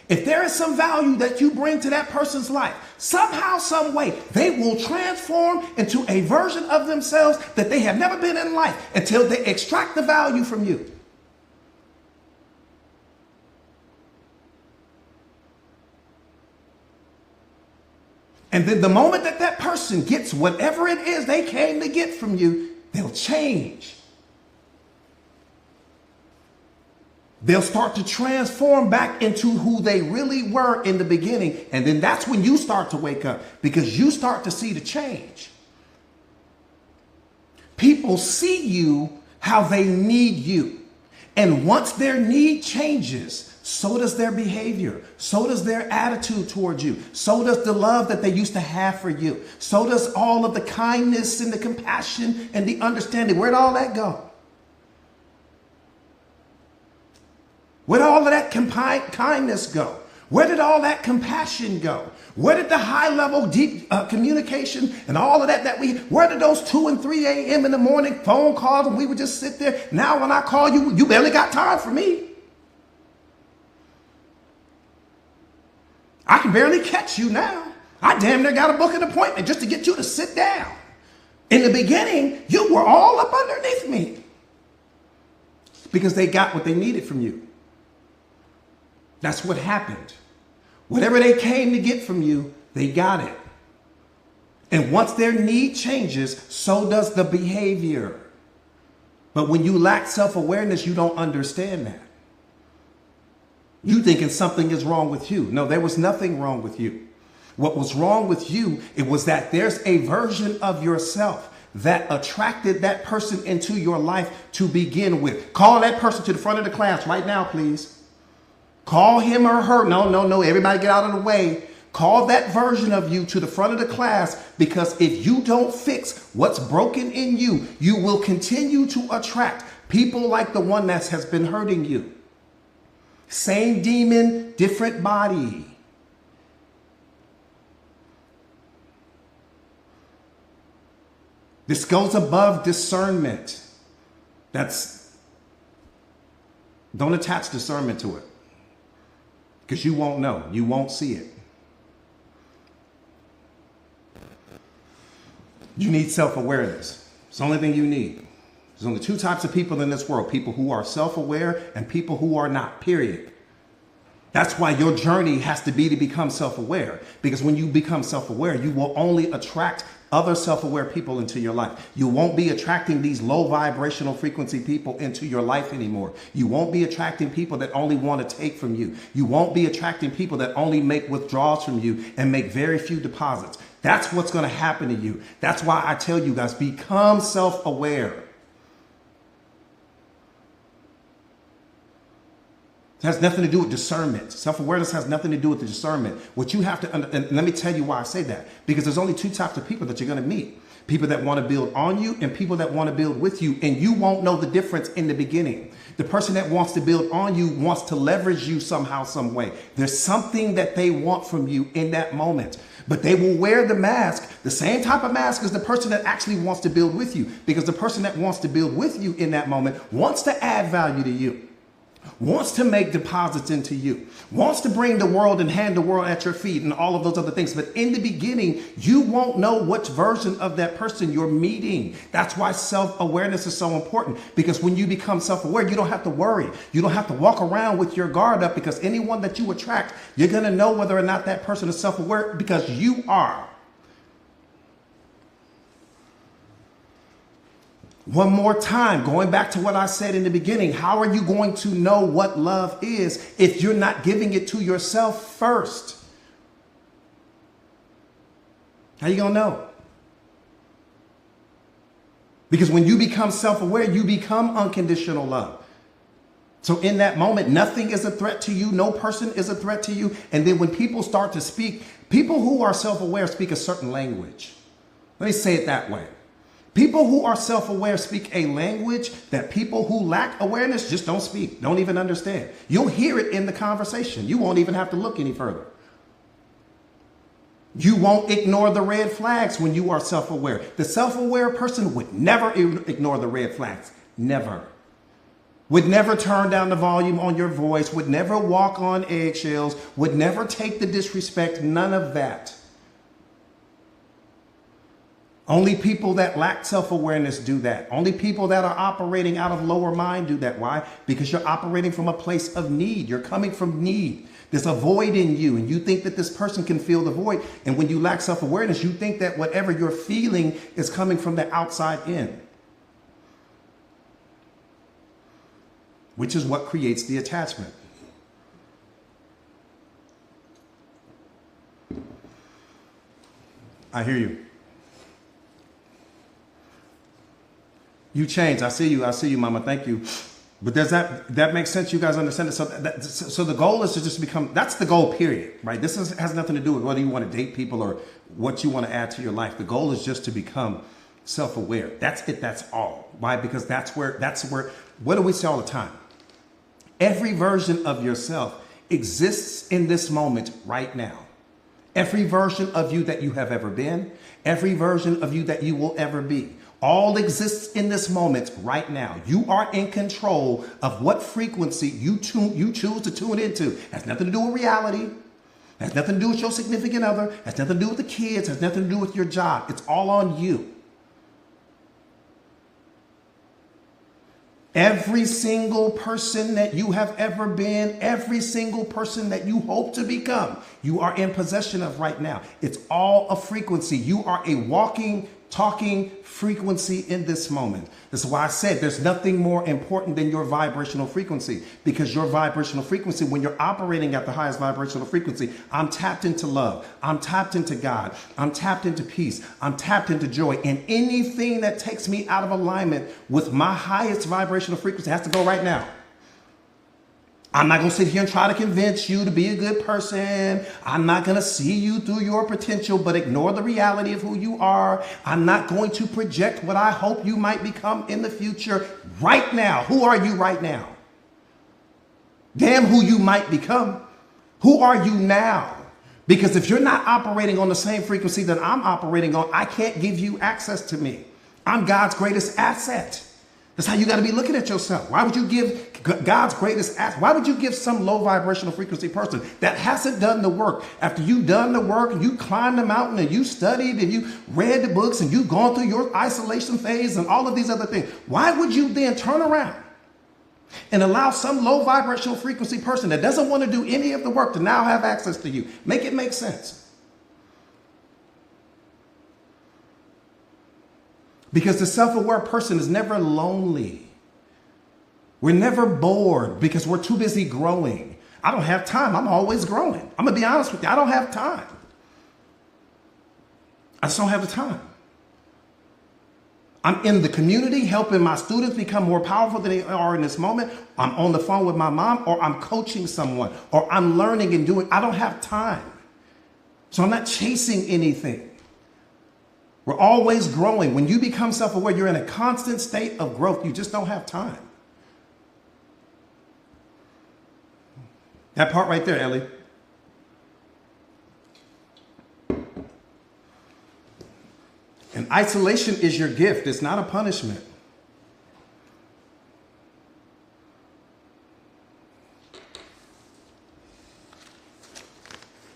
if there is some value that you bring to that person's life, somehow, some way, they will transform into a version of themselves that they have never been in life until they extract the value from you. And then the moment that that person gets whatever it is they came to get from you, they'll change. They'll start to transform back into who they really were in the beginning. And then that's when you start to wake up, because you start to see the change. People see you how they need you. And once their need changes, so does their behavior. So does their attitude towards you. So does the love that they used to have for you. So does all of the kindness and the compassion and the understanding. Where'd all that go? Where'd all of that kindness go? Where did all that compassion go? Where did the high level deep communication and all of that where did those 2 and 3 a.m. in the morning phone calls and we would just sit there? Now when I call you, you barely got time for me. I can barely catch you now. I damn near got to book an appointment just to get you to sit down. In the beginning, you were all up underneath me because they got what they needed from you. That's what happened. Whatever they came to get from you, they got it. And once their need changes, so does the behavior. But when you lack self-awareness, you don't understand that. You thinking something is wrong with you. No, there was nothing wrong with you. What was wrong with you, it was that there's a version of yourself that attracted that person into your life to begin with. Call that person to the front of the class right now, please. Call him or her. No. Everybody get out of the way. Call that version of you to the front of the class, because if you don't fix what's broken in you, you will continue to attract people like the one that has been hurting you. Same demon, different body. This goes above discernment. Don't attach discernment to it, because you won't know. You won't see it. You need self-awareness. It's the only thing you need. There's only 2 types of people in this world: people who are self-aware and people who are not, period. That's why your journey has to be to become self-aware, because when you become self-aware, you will only attract other self-aware people into your life. You won't be attracting these low vibrational frequency people into your life anymore. You won't be attracting people that only want to take from you. You won't be attracting people that only make withdrawals from you and make very few deposits. That's what's going to happen to you. That's why I tell you guys, become self-aware. It has nothing to do with discernment. Self-awareness has nothing to do with the discernment. What you have to, and let me tell you why I say that. Because there's only 2 types of people that you're going to meet. People that want to build on you and people that want to build with you. And you won't know the difference in the beginning. The person that wants to build on you wants to leverage you somehow, some way. There's something that they want from you in that moment. But they will wear the mask, the same type of mask as the person that actually wants to build with you. Because the person that wants to build with you in that moment wants to add value to you. Wants to make deposits into you, wants to bring the world and hand the world at your feet and all of those other things. But in the beginning, you won't know which version of that person you're meeting. That's why self-awareness is so important, because when you become self-aware, you don't have to worry. You don't have to walk around with your guard up, because anyone that you attract, you're going to know whether or not that person is self-aware, because you are. One more time, going back to what I said in the beginning, how are you going to know what love is if you're not giving it to yourself first? How you going to know? Because when you become self-aware, you become unconditional love. So in that moment, nothing is a threat to you. No person is a threat to you. And then when people start to speak, people who are self-aware speak a certain language. Let me say it that way. People who are self-aware speak a language that people who lack awareness just don't speak, don't even understand. You'll hear it in the conversation. You won't even have to look any further. You won't ignore the red flags when you are self-aware. The self-aware person would never ignore the red flags. Never. Would never turn down the volume on your voice, would never walk on eggshells, would never take the disrespect, none of that. Only people that lack self-awareness do that. Only people that are operating out of lower mind do that. Why? Because you're operating from a place of need. You're coming from need. There's a void in you, and you think that this person can fill the void. And when you lack self-awareness, you think that whatever you're feeling is coming from the outside in, which is what creates the attachment. I hear you. You changed. I see you. I see you, Mama. Thank you. But does that make sense? You guys understand it? So the goal is to just become. That's the goal. Period. Right. Has nothing to do with whether you want to date people or what you want to add to your life. The goal is just to become self-aware. That's it. That's all. Why? Because that's where. What do we say all the time? Every version of yourself exists in this moment right now. Every version of you that you have ever been, every version of you that you will ever be, all exists in this moment right now. You are in control of what frequency you choose to tune into. Has nothing to do with reality. Has nothing to do with your significant other. Has nothing to do with the kids. Has nothing to do with your job. It's all on you. Every single person that you have ever been, every single person that you hope to become, you are in possession of right now. It's all a frequency. You are a walking, talking frequency in this moment. This is why I said there's nothing more important than your vibrational frequency, because your vibrational frequency, when you're operating at the highest vibrational frequency, I'm tapped into love. I'm tapped into God. I'm tapped into peace. I'm tapped into joy. And anything that takes me out of alignment with my highest vibrational frequency has to go right now. I'm not going to sit here and try to convince you to be a good person. I'm not going to see you through your potential, but ignore the reality of who you are. I'm not going to project what I hope you might become in the future. Right now, who are you right now? Damn who you might become. Who are you now? Because if you're not operating on the same frequency that I'm operating on, I can't give you access to me. I'm God's greatest asset. That's how you got to be looking at yourself. Why would you give God's greatest asset? Why would you give some low vibrational frequency person that hasn't done the work? After you've done the work and you climbed the mountain and you studied and you read the books and you've gone through your isolation phase and all of these other things, why would you then turn around and allow some low vibrational frequency person that doesn't want to do any of the work to now have access to you? Make it make sense. Because the self-aware person is never lonely. We're never bored because we're too busy growing. I don't have time. I'm always growing. I'm going to be honest with you. I don't have time. I just don't have the time. I'm in the community helping my students become more powerful than they are in this moment. I'm on the phone with my mom, or I'm coaching someone, or I'm learning and doing. I don't have time. So I'm not chasing anything. We're always growing. When you become self-aware, you're in a constant state of growth. You just don't have time. That part right there, Ellie. And isolation is your gift. It's not a punishment.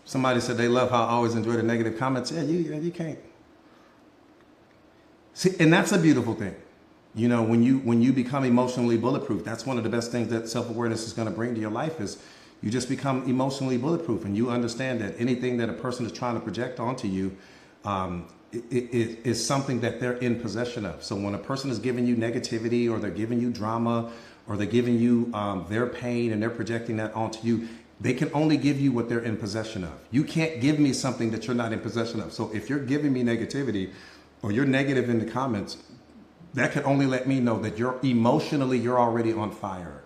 Somebody said they love how I always enjoy the negative comments. Yeah, you can't. See, and that's a beautiful thing. You know, when you become emotionally bulletproof, that's one of the best things that self-awareness is going to bring to your life is you just become emotionally bulletproof, and you understand that anything that a person is trying to project onto you is something that they're in possession of. So when a person is giving you negativity, or they're giving you drama, or they're giving you their pain and they're projecting that onto you, they can only give you what they're in possession of. You can't give me something that you're not in possession of. So if you're giving me negativity, or you're negative in the comments, that can only let me know that you're already on fire.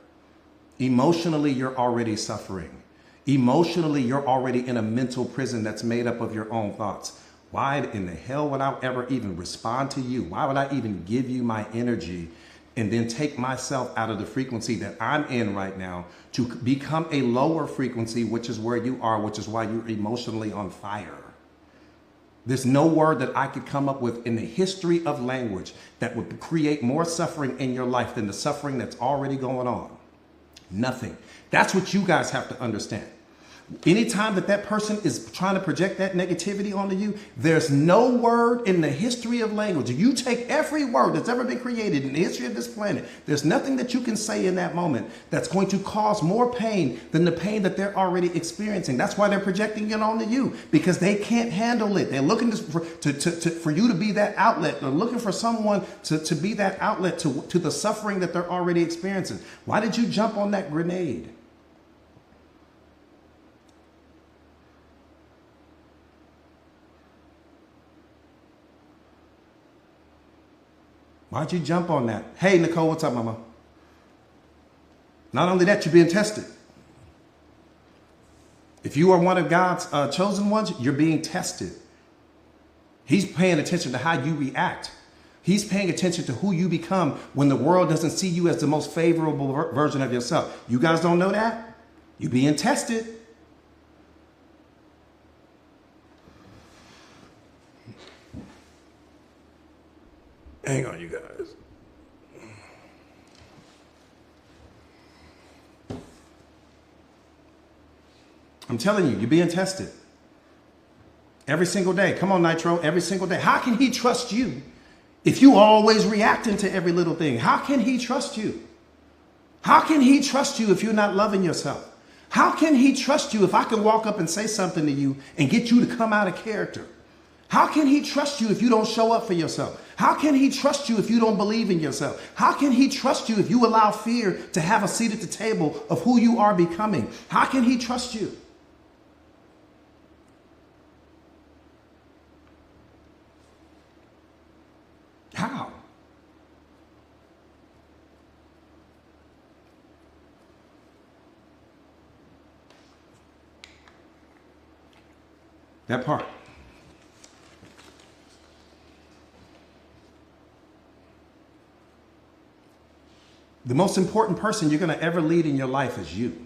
Emotionally, you're already suffering. Emotionally, you're already in a mental prison that's made up of your own thoughts. Why in the hell would I ever even respond to you? Why would I even give you my energy and then take myself out of the frequency that I'm in right now to become a lower frequency, which is where you are, which is why you're emotionally on fire? There's no word that I could come up with in the history of language that would create more suffering in your life than the suffering that's already going on. Nothing. That's what you guys have to understand. Anytime that person is trying to project that negativity onto you, there's no word in the history of language. If you take every word that's ever been created in the history of this planet, there's nothing that you can say in that moment that's going to cause more pain than the pain that they're already experiencing. That's why they're projecting it onto you, because they can't handle it. They're looking for you to be that outlet. They're looking for someone to be that outlet to the suffering that they're already experiencing. Why did you jump on that grenade? Why'd you jump on that? Hey, Nicole, what's up, mama? Not only that, you're being tested. If you are one of God's chosen ones, you're being tested. He's paying attention to how you react. He's paying attention to who you become when the world doesn't see you as the most favorable version of yourself. You guys don't know that? You're being tested. Hang on, you guys. I'm telling you, you're being tested. Every single day. Come on, Nitro. Every single day. How can he trust you if you always reacting to every little thing? How can he trust you? How can he trust you if you're not loving yourself? How can he trust you if I can walk up and say something to you and get you to come out of character? How can he trust you if you don't show up for yourself? How can he trust you if you don't believe in yourself? How can he trust you if you allow fear to have a seat at the table of who you are becoming? How can he trust you? How? That part. The most important person you're going to ever lead in your life is you.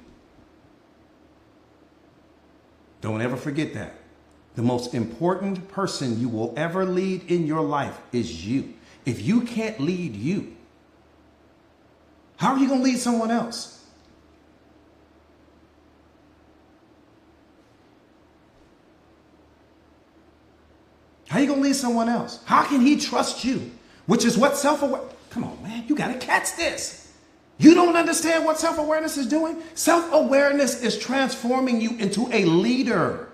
Don't ever forget that. The most important person you will ever lead in your life is you. If you can't lead you, how are you going to lead someone else? How are you going to lead someone else? How can he trust you? Which is what self-awareness. Come on, man. You got to catch this. You don't understand what self-awareness is doing? Self-awareness is transforming you into a leader.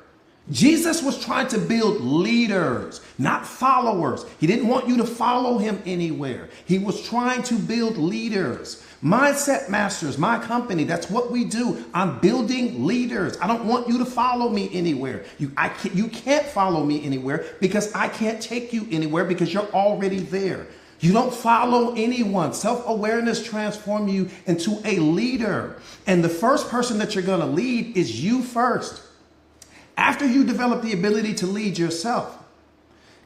Jesus was trying to build leaders, not followers. He didn't want you to follow him anywhere. He was trying to build leaders. Mindset Masters, my company, that's what we do. I'm building leaders. I don't want you to follow me anywhere. You can't follow me anywhere because I can't take you anywhere because you're already there. You don't follow anyone. Self-awareness transforms you into a leader. And the first person that you're going to lead is you first. After you develop the ability to lead yourself,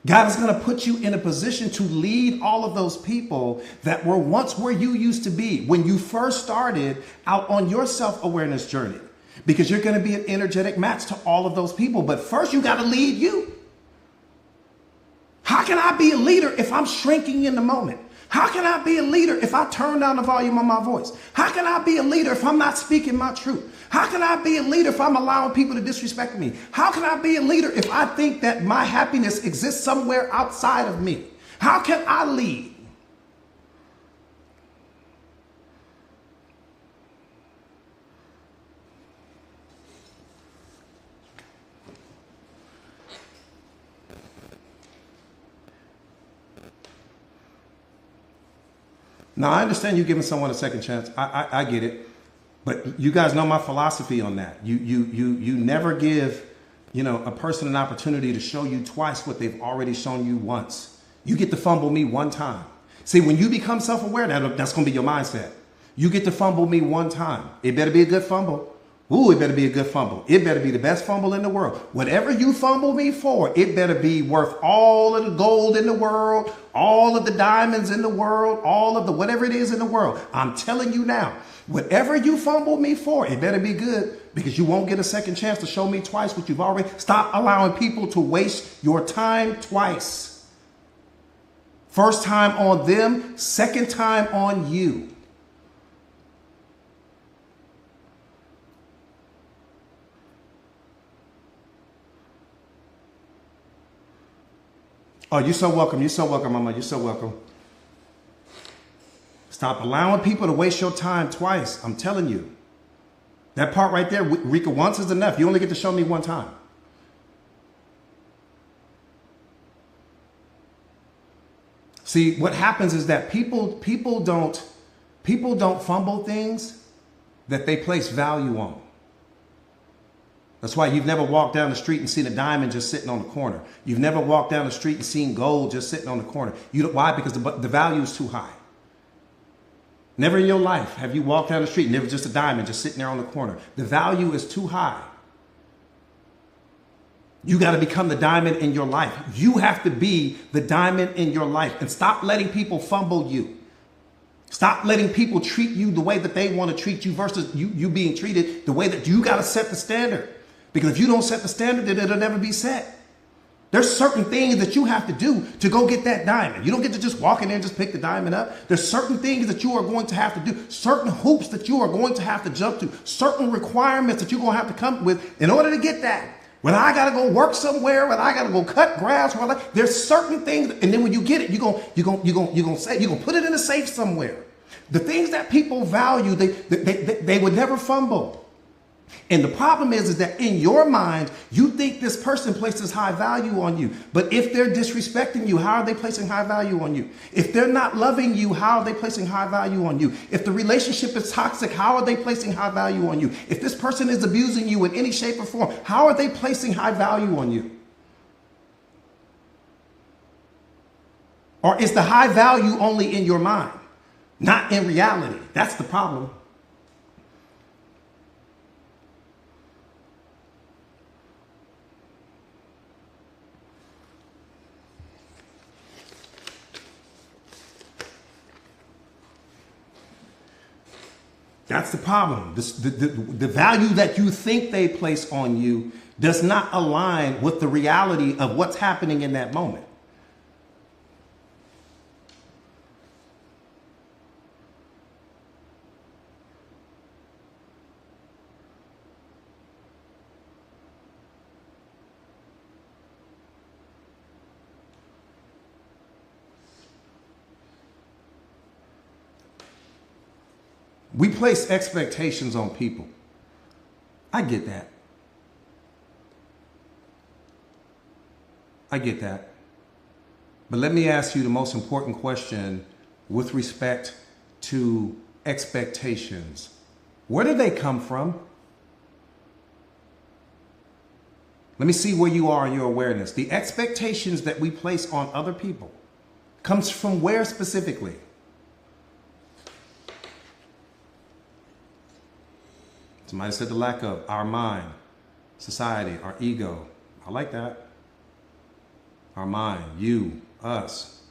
God is going to put you in a position to lead all of those people that were once where you used to be when you first started out on your self-awareness journey, because you're going to be an energetic match to all of those people. But first, you got to lead you. How can I be a leader if I'm shrinking in the moment? How can I be a leader if I turn down the volume of my voice? How can I be a leader if I'm not speaking my truth? How can I be a leader if I'm allowing people to disrespect me? How can I be a leader if I think that my happiness exists somewhere outside of me? How can I lead? Now, I understand you giving someone a second chance. I get it. But you guys know my philosophy on that. You never give, a person an opportunity to show you twice what they've already shown you once. You get to fumble me one time. See, when you become self-aware, that's going to be your mindset. You get to fumble me one time. It better be a good fumble. Ooh, it better be a good fumble. It better be the best fumble in the world. Whatever you fumble me for, it better be worth all of the gold in the world, all of the diamonds in the world, all of the whatever it is in the world. I'm telling you now, whatever you fumble me for, it better be good, because you won't get a second chance to show me twice what you've already. Stop allowing people to waste your time twice. First time on them, second time on you. Oh, you're so welcome. You're so welcome, Mama. You're so welcome. Stop allowing people to waste your time twice. I'm telling you. That part right there, Rika, once is enough. You only get to show me one time. See, what happens is that people don't fumble things that they place value on. That's why you've never walked down the street and seen a diamond just sitting on the corner. You've never walked down the street and seen gold just sitting on the corner. Why? Because the value is too high. Never in your life have you walked down the street and there was just a diamond just sitting there on the corner. The value is too high. You got to become the diamond in your life. You have to be the diamond in your life, and stop letting people fumble you. Stop letting people treat you the way that they want to treat you versus you being treated the way that you got to set the standard. Because if you don't set the standard, then it'll never be set. There's certain things that you have to do to go get that diamond. You don't get to just walk in there and just pick the diamond up. There's certain things that you are going to have to do, certain hoops that you are going to have to jump to, certain requirements that you're going to have to come with in order to get that. Whether I got to go work somewhere, whether I got to go cut grass, there's certain things. And then when you get it, you're going to put it in a safe somewhere. The things that people value, they would never fumble. And the problem is that in your mind, you think this person places high value on you. But if they're disrespecting you, how are they placing high value on you? If they're not loving you, how are they placing high value on you? If the relationship is toxic, how are they placing high value on you? If this person is abusing you in any shape or form, how are they placing high value on you? Or is the high value only in your mind, not in reality? That's the problem. That's the problem. The value that you think they place on you does not align with the reality of what's happening in that moment. We place expectations on people. I get that. I get that. But let me ask you the most important question with respect to expectations. Where do they come from? Let me see where you are in your awareness. The expectations that we place on other people comes from where specifically? Somebody said the lack of our mind, society, our ego. I like that. Our mind, you, us.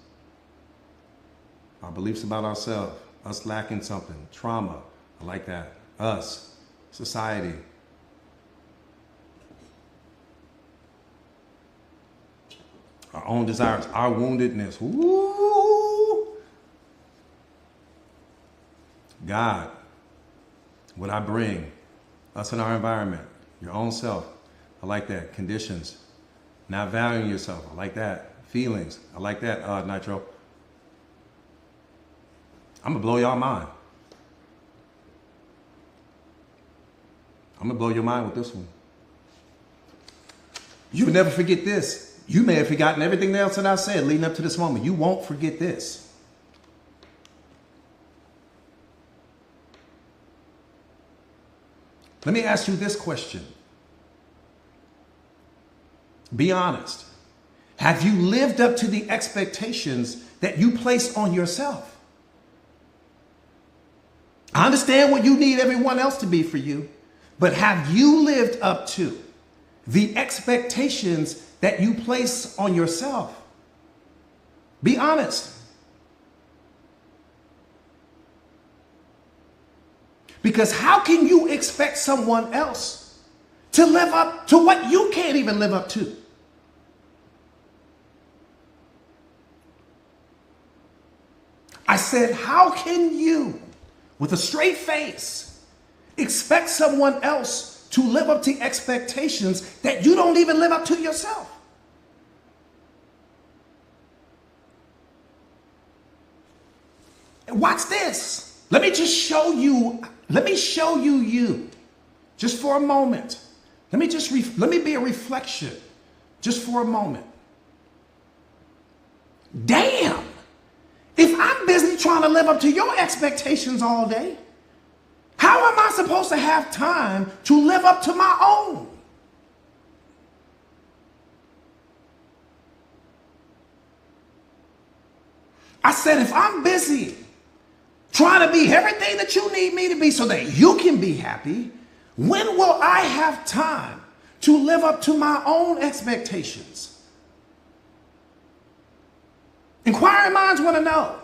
Our beliefs about ourselves, us lacking something, trauma. I like that. Us, society. Our own desires, our woundedness. Woo! God, what I bring. Us in our environment, your own self. I like that. Conditions. Not valuing yourself. I like that. Feelings. I like that, Nitro. I'm going to blow y'all mind. I'm going to blow your mind with this one. You will never forget this. You may have forgotten everything else that I said leading up to this moment. You won't forget this. Let me ask you this question. Be honest. Have you lived up to the expectations that you place on yourself? I understand what you need everyone else to be for you, but have you lived up to the expectations that you place on yourself? Be honest. Because how can you expect someone else to live up to what you can't even live up to? I said, how can you, with a straight face, expect someone else to live up to expectations that you don't even live up to yourself? And watch this. Let me show you you just for a moment. Let me be a reflection just for a moment. Damn. If I'm busy trying to live up to your expectations all day, how am I supposed to have time to live up to my own? I said, if I'm busy trying to be everything that you need me to be so that you can be happy, when will I have time to live up to my own expectations? Inquiring minds want to know.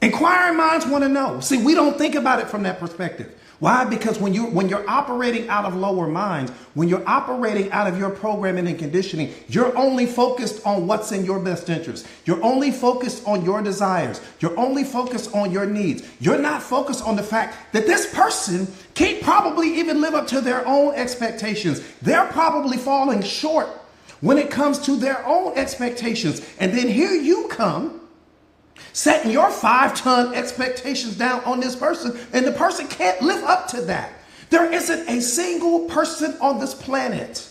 Inquiring minds want to know. See, we don't think about it from that perspective. Why? Because when you're operating out of lower minds, when you're operating out of your programming and conditioning, you're only focused on what's in your best interest. You're only focused on your desires. You're only focused on your needs. You're not focused on the fact that this person can't probably even live up to their own expectations. They're probably falling short when it comes to their own expectations. And then here you come, setting your 5-ton expectations down on this person, and the person can't live up to that. There isn't a single person on this planet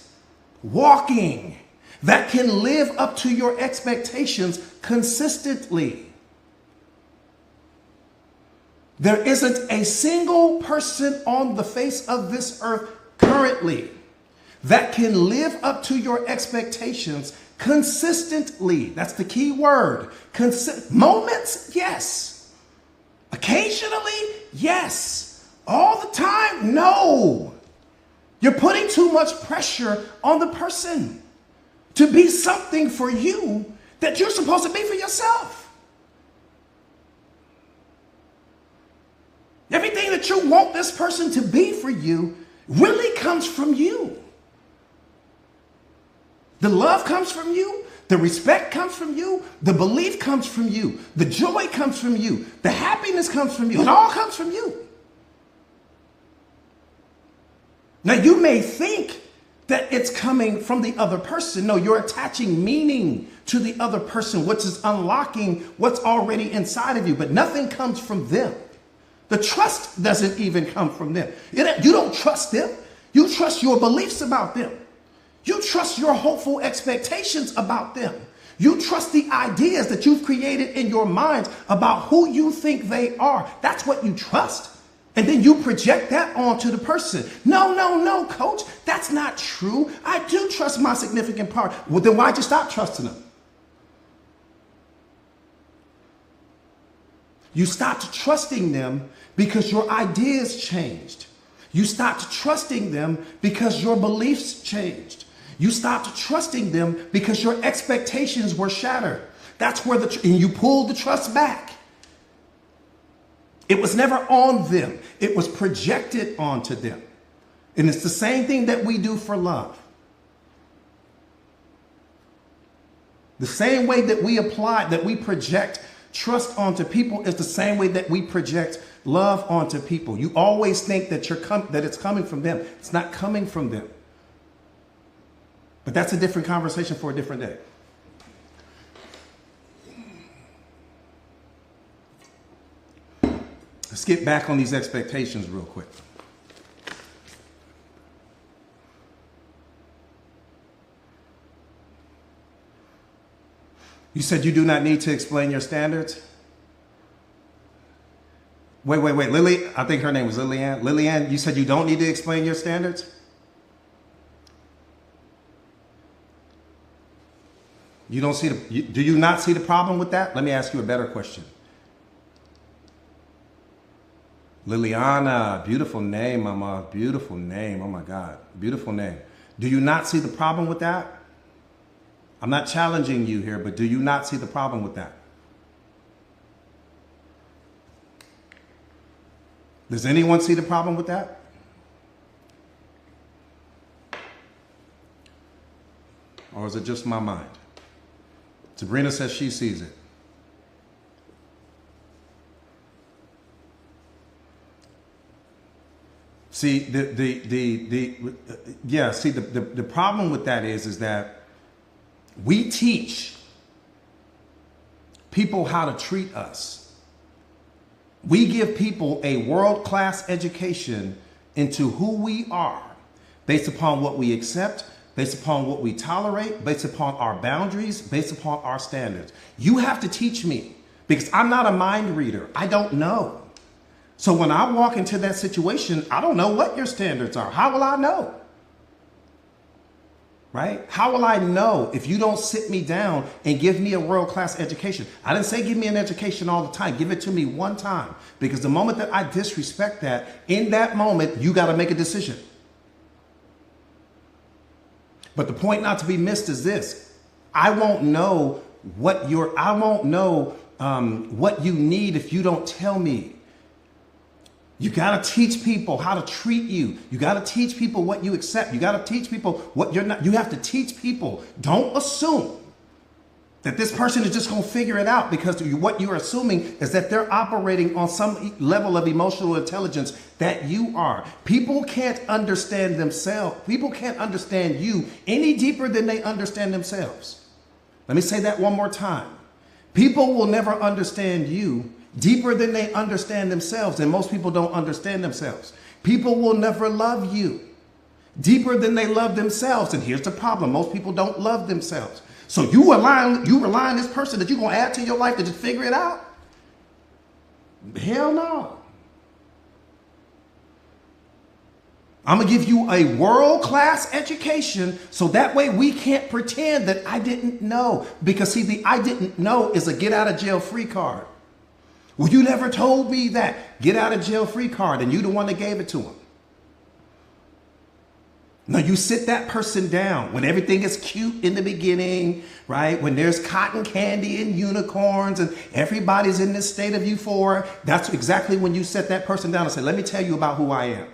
walking that can live up to your expectations consistently. There isn't a single person on the face of this earth currently that can live up to your expectations consistently. That's the key word. Moments, yes. Occasionally, yes. All the time, no. You're putting too much pressure on the person to be something for you that you're supposed to be for yourself. Everything that you want this person to be for you really comes from you. The love comes from you. The respect comes from you. The belief comes from you. The joy comes from you. The happiness comes from you. It all comes from you. Now, you may think that it's coming from the other person. No, you're attaching meaning to the other person, which is unlocking what's already inside of you. But nothing comes from them. The trust doesn't even come from them. You don't trust them. You trust your beliefs about them. You trust your hopeful expectations about them. You trust the ideas that you've created in your mind about who you think they are. That's what you trust. And then you project that onto the person. No, coach, that's not true. I do trust my significant partner. Well, then why'd you stop trusting them? You stopped trusting them because your ideas changed. You stopped trusting them because your beliefs changed. You stopped trusting them because your expectations were shattered. That's where and you pulled the trust back. It was never on them. It was projected onto them. And it's the same thing that we do for love. The same way that we project trust onto people is the same way that we project love onto people. You always think that that it's coming from them. It's not coming from them. But that's a different conversation for a different day. Let's get back on these expectations real quick. You said you do not need to explain your standards? Wait. Lily, I think her name was Lillian. Lillian, you said you don't need to explain your standards? You don't see do you not see the problem with that? Let me ask you a better question. Liliana, beautiful name, mama. Beautiful name. Oh my God. Beautiful name. Do you not see the problem with that? I'm not challenging you here, but do you not see the problem with that? Does anyone see the problem with that? Or is it just my mind? Sabrina says she sees it. See, the problem with that is that we teach people how to treat us. We give people a world-class education into who we are based upon what we accept, based upon what we tolerate, based upon our boundaries, based upon our standards. You have to teach me because I'm not a mind reader. I don't know. So when I walk into that situation, I don't know what your standards are. How will I know? right? How will I know if you don't sit me down and give me a world-class education? I didn't say give me an education all the time. Give it to me one time. Because the moment that I disrespect that, in that moment, you got to make a decision. But the point not to be missed is this. I won't know what you need if you don't tell me. You got to teach people how to treat you. You got to teach people what you accept. You got to teach people what you're not. You have to teach people. Don't assume that this person is just going to figure it out, because what you're assuming is that they're operating on some level of emotional intelligence that you are. People can't understand themselves. People can't understand you any deeper than they understand themselves. Let me say that one more time. People will never understand you deeper than they understand themselves, and most people don't understand themselves. People will never love you deeper than they love themselves, and here's the problem. Most people don't love themselves. So you rely on this person that you're going to add to your life to just figure it out? Hell no. I'm going to give you a world-class education so that way we can't pretend that I didn't know. Because see, the I didn't know is a get-out-of-jail-free card. Well, you never told me that. Get-out-of-jail-free card, and you the one that gave it to him. No, you sit that person down when everything is cute in the beginning, right? When there's cotton candy and unicorns and everybody's in this state of euphoria. That's exactly when you sit that person down and say, let me tell you about who I am.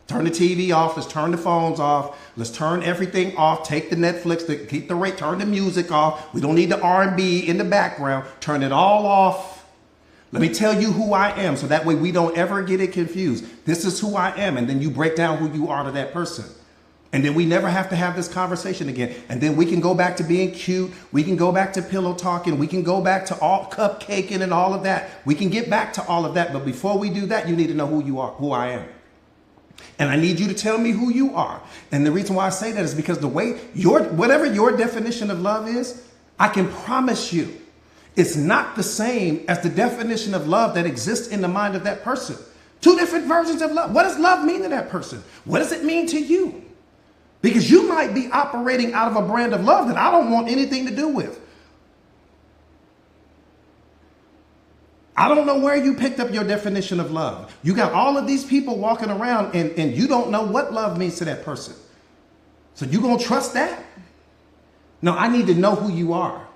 Turn the TV off. Let's turn the phones off. Let's turn everything off. Take the Netflix, keep the rate, turn the music off. We don't need the R&B in the background. Turn it all off. Let me tell you who I am, so that way we don't ever get it confused. This is who I am, and then you break down who you are to that person. And then we never have to have this conversation again. And then we can go back to being cute. We can go back to pillow talking. We can go back to all cupcaking and all of that. We can get back to all of that. But before we do that, you need to know who you are, who I am. And I need you to tell me who you are. And the reason why I say that is because the way whatever your definition of love is, I can promise you, it's not the same as the definition of love that exists in the mind of that person. Two different versions of love. What does love mean to that person? What does it mean to you? Because you might be operating out of a brand of love that I don't want anything to do with. I don't know where you picked up your definition of love. You got all of these people walking around and you don't know what love means to that person. So you gonna trust that? No, I need to know who you are.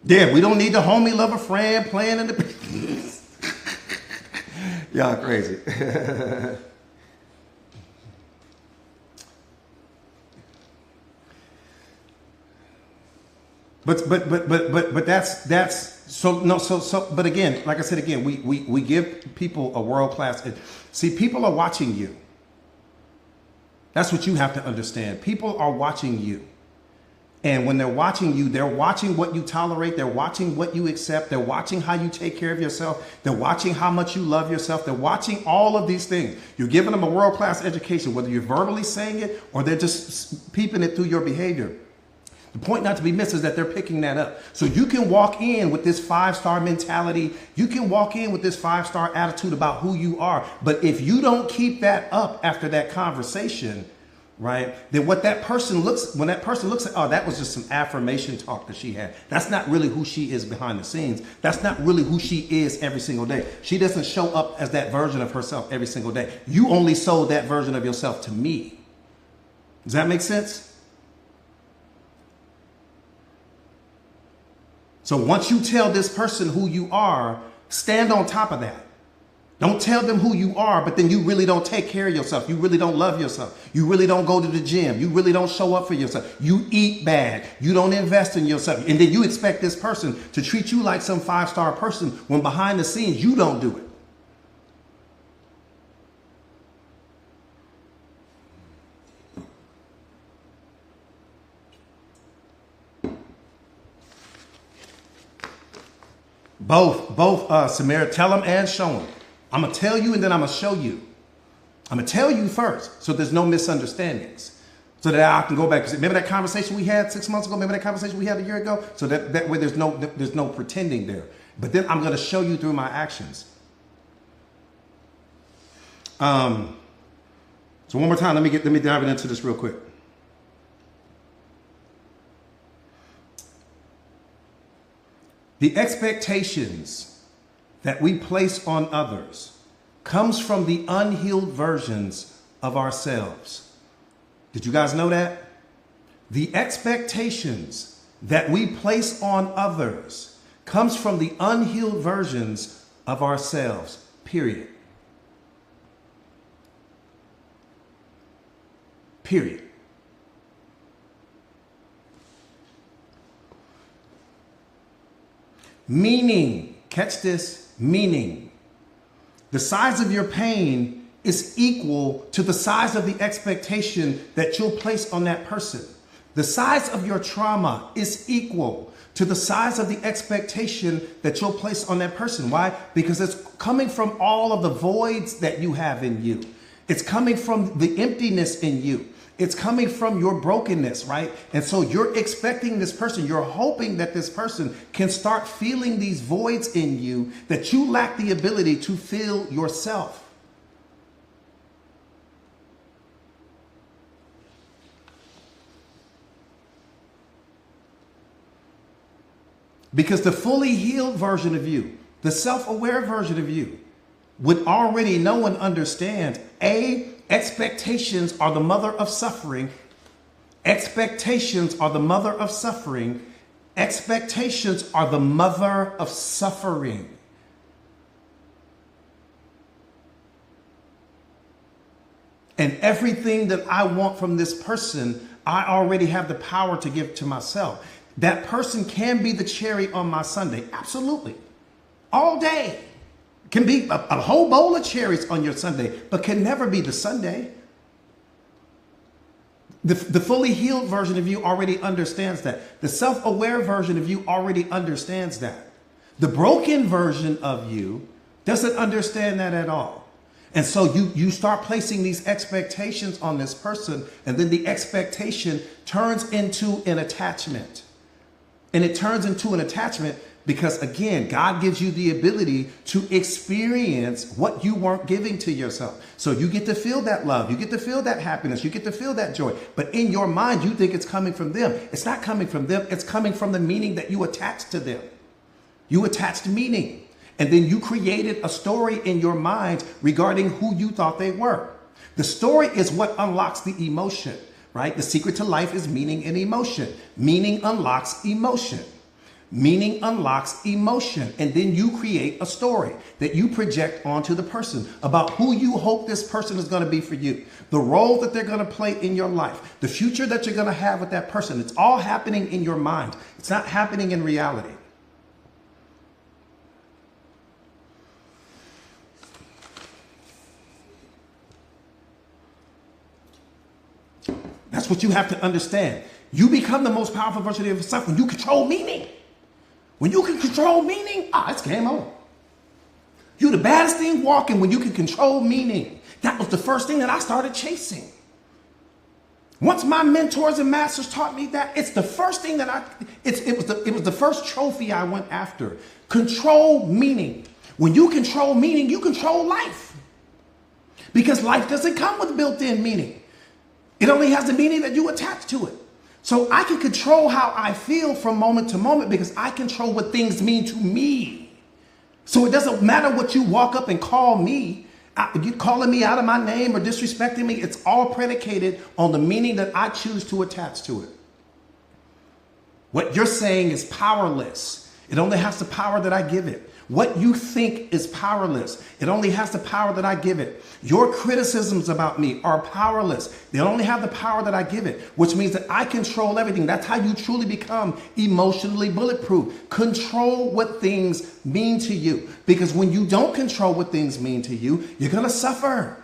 Yeah, we don't need the homie, lover, friend playing in the... Y'all crazy. But that's so no so but again, like I said again, we give people a world-class. See, people are watching you. That's what you have to understand. People are watching you. And when they're watching you, they're watching what you tolerate. They're watching what you accept. They're watching how you take care of yourself. They're watching how much you love yourself. They're watching all of these things. You're giving them a world-class education, whether you're verbally saying it or they're just peeping it through your behavior. The point not to be missed is that they're picking that up. So you can walk in with this 5-star mentality. You can walk in with this 5-star attitude about who you are. But if you don't keep that up after that conversation, right, then when that person looks at, oh, that was just some affirmation talk that she had. That's not really who she is behind the scenes. That's not really who she is every single day. She doesn't show up as that version of herself every single day. You only sold that version of yourself to me. Does that make sense? So once you tell this person who you are, stand on top of that. Don't tell them who you are, but then you really don't take care of yourself. You really don't love yourself. You really don't go to the gym. You really don't show up for yourself. You eat bad. You don't invest in yourself. And then you expect this person to treat you like some 5-star person when behind the scenes you don't do it. Both, Samira, tell them and show them. I'm going to tell you and then I'm going to show you. I'm going to tell you first so there's no misunderstandings. So that I can go back. Remember that conversation we had 6 months ago? Remember that conversation we had a year ago? So that way there's no pretending there. But then I'm going to show you through my actions. So one more time, let me dive into this real quick. The expectations that we place on others comes from the unhealed versions of ourselves. Did you guys know that? The expectations that we place on others comes from the unhealed versions of ourselves, period. Period. Meaning, catch this, meaning. The size of your pain is equal to the size of the expectation that you'll place on that person. The size of your trauma is equal to the size of the expectation that you'll place on that person. Why? Because it's coming from all of the voids that you have in you. It's coming from the emptiness in you. It's coming from your brokenness, right? And so you're expecting this person, you're hoping that this person can start feeling these voids in you that you lack the ability to fill yourself. Because the fully healed version of you, the self-aware version of you, would already know and understand, expectations are the mother of suffering. Expectations are the mother of suffering. Expectations are the mother of suffering. And everything that I want from this person, I already have the power to give to myself. That person can be the cherry on my sundae. Absolutely. All day. Can be a whole bowl of cherries on your sundae, but can never be the sundae. The fully healed version of you already understands that. The self-aware version of you already understands that. The broken version of you doesn't understand that at all. And so you start placing these expectations on this person, and then the expectation turns into an attachment. And it turns into an attachment because, again, God gives you the ability to experience what you weren't giving to yourself. So you get to feel that love. You get to feel that happiness. You get to feel that joy. But in your mind, you think it's coming from them. It's not coming from them. It's coming from the meaning that you attached to them. You attached meaning. And then you created a story in your mind regarding who you thought they were. The story is what unlocks the emotion, right? The secret to life is meaning and emotion. Meaning unlocks emotion. Meaning unlocks emotion. And then you create a story that you project onto the person about who you hope this person is going to be for you. The role that they're going to play in your life. The future that you're going to have with that person. It's all happening in your mind. It's not happening in reality. That's what you have to understand. You become the most powerful version of yourself when you control meaning. When you can control meaning, it's game on. You're the baddest thing walking when you can control meaning. That was the first thing that I started chasing. Once my mentors and masters taught me that, it's the first thing that it was the first trophy I went after. Control meaning. When you control meaning, you control life. Because life doesn't come with built-in meaning. It only has the meaning that you attach to it. So I can control how I feel from moment to moment because I control what things mean to me. So it doesn't matter what you walk up and call me. You calling me out of my name or disrespecting me. It's all predicated on the meaning that I choose to attach to it. What you're saying is powerless. It only has the power that I give it. What you think is powerless. It only has the power that I give it. Your criticisms about me are powerless. They only have the power that I give it, which means that I control everything. That's how you truly become emotionally bulletproof. Control what things mean to you. Because when you don't control what things mean to you, you're going to suffer.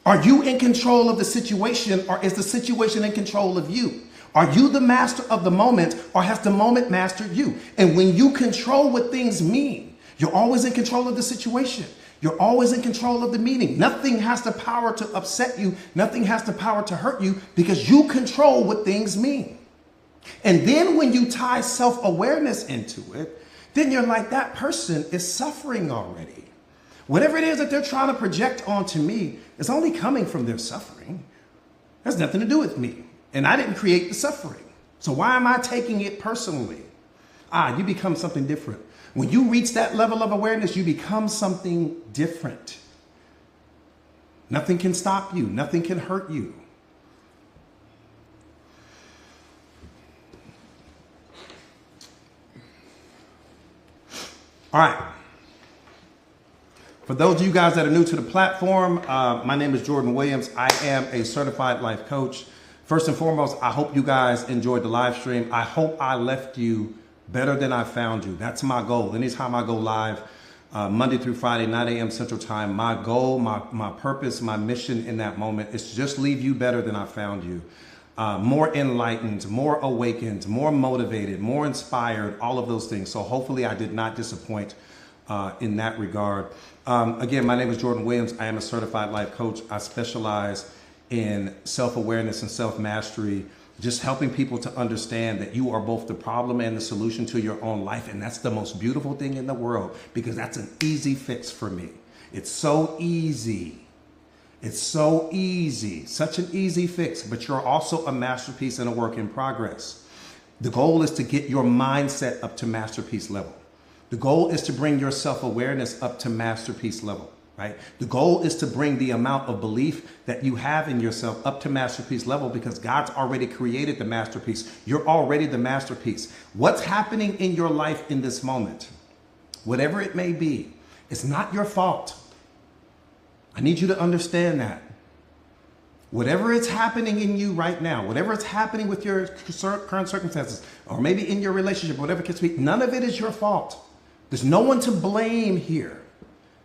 Are you in control of the situation, or is the situation in control of you? Are you the master of the moment, or has the moment mastered you? And when you control what things mean, you're always in control of the situation. You're always in control of the meaning. Nothing has the power to upset you. Nothing has the power to hurt you because you control what things mean. And then when you tie self-awareness into it, then you're like, that person is suffering already. Whatever it is that they're trying to project onto me is only coming from their suffering. It has nothing to do with me. And I didn't create the suffering. So why am I taking it personally? You become something different. When you reach that level of awareness, you become something different. Nothing can stop you. Nothing can hurt you. All right. For those of you guys that are new to the platform, my name is Jordan Williams. I am a certified life coach. First and foremost, I hope you guys enjoyed the live stream. I hope I left you better than I found you. That's my goal. Anytime I go live, Monday through Friday, 9 a.m. Central Time, my goal, my purpose, my mission in that moment is to just leave you better than I found you. More enlightened, more awakened, more motivated, more inspired, all of those things. So hopefully I did not disappoint in that regard. Again, my name is Jordan Williams. I am a certified life coach. I specialize in self-awareness and self-mastery, just helping people to understand that you are both the problem and the solution to your own life. And that's the most beautiful thing in the world, because that's an easy fix for me. It's so easy. It's so easy, such an easy fix, but you're also a masterpiece and a work in progress. The goal is to get your mindset up to masterpiece level. The goal is to bring your self-awareness up to masterpiece level, right? The goal is to bring the amount of belief that you have in yourself up to masterpiece level, because God's already created the masterpiece. You're already the masterpiece. What's happening in your life in this moment, whatever it may be, it's not your fault. I need you to understand that. Whatever is happening in you right now, whatever is happening with your current circumstances, or maybe in your relationship, whatever it could be, none of it is your fault. There's no one to blame here.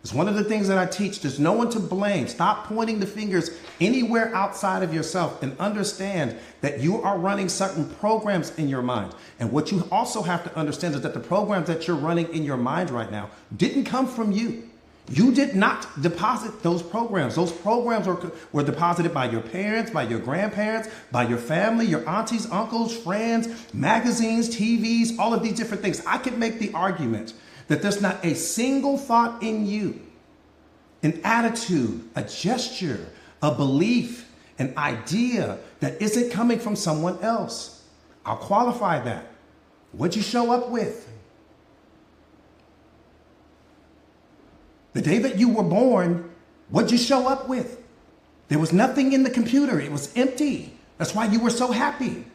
It's one of the things that I teach. There's no one to blame. Stop pointing the fingers anywhere outside of yourself, and understand that you are running certain programs in your mind. And what you also have to understand is that the programs that you're running in your mind right now didn't come from you. You did not deposit those programs. Those programs were deposited by your parents, by your grandparents, by your family, your aunties, uncles, friends, magazines, TVs, all of these different things. I could make the argument that there's not a single thought in you, an attitude, a gesture, a belief, an idea that isn't coming from someone else. I'll qualify that. What'd you show up with? The day that you were born, what'd you show up with? There was nothing in the computer. It was empty. That's why you were so happy.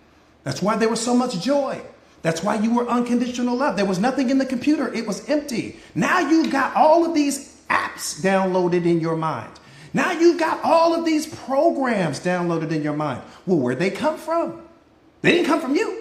That's why there was so much joy. That's why you were unconditional love. There was nothing in the computer. It was empty. Now you've got all of these apps downloaded in your mind. Now you've got all of these programs downloaded in your mind. Well, where'd they come from? They didn't come from you.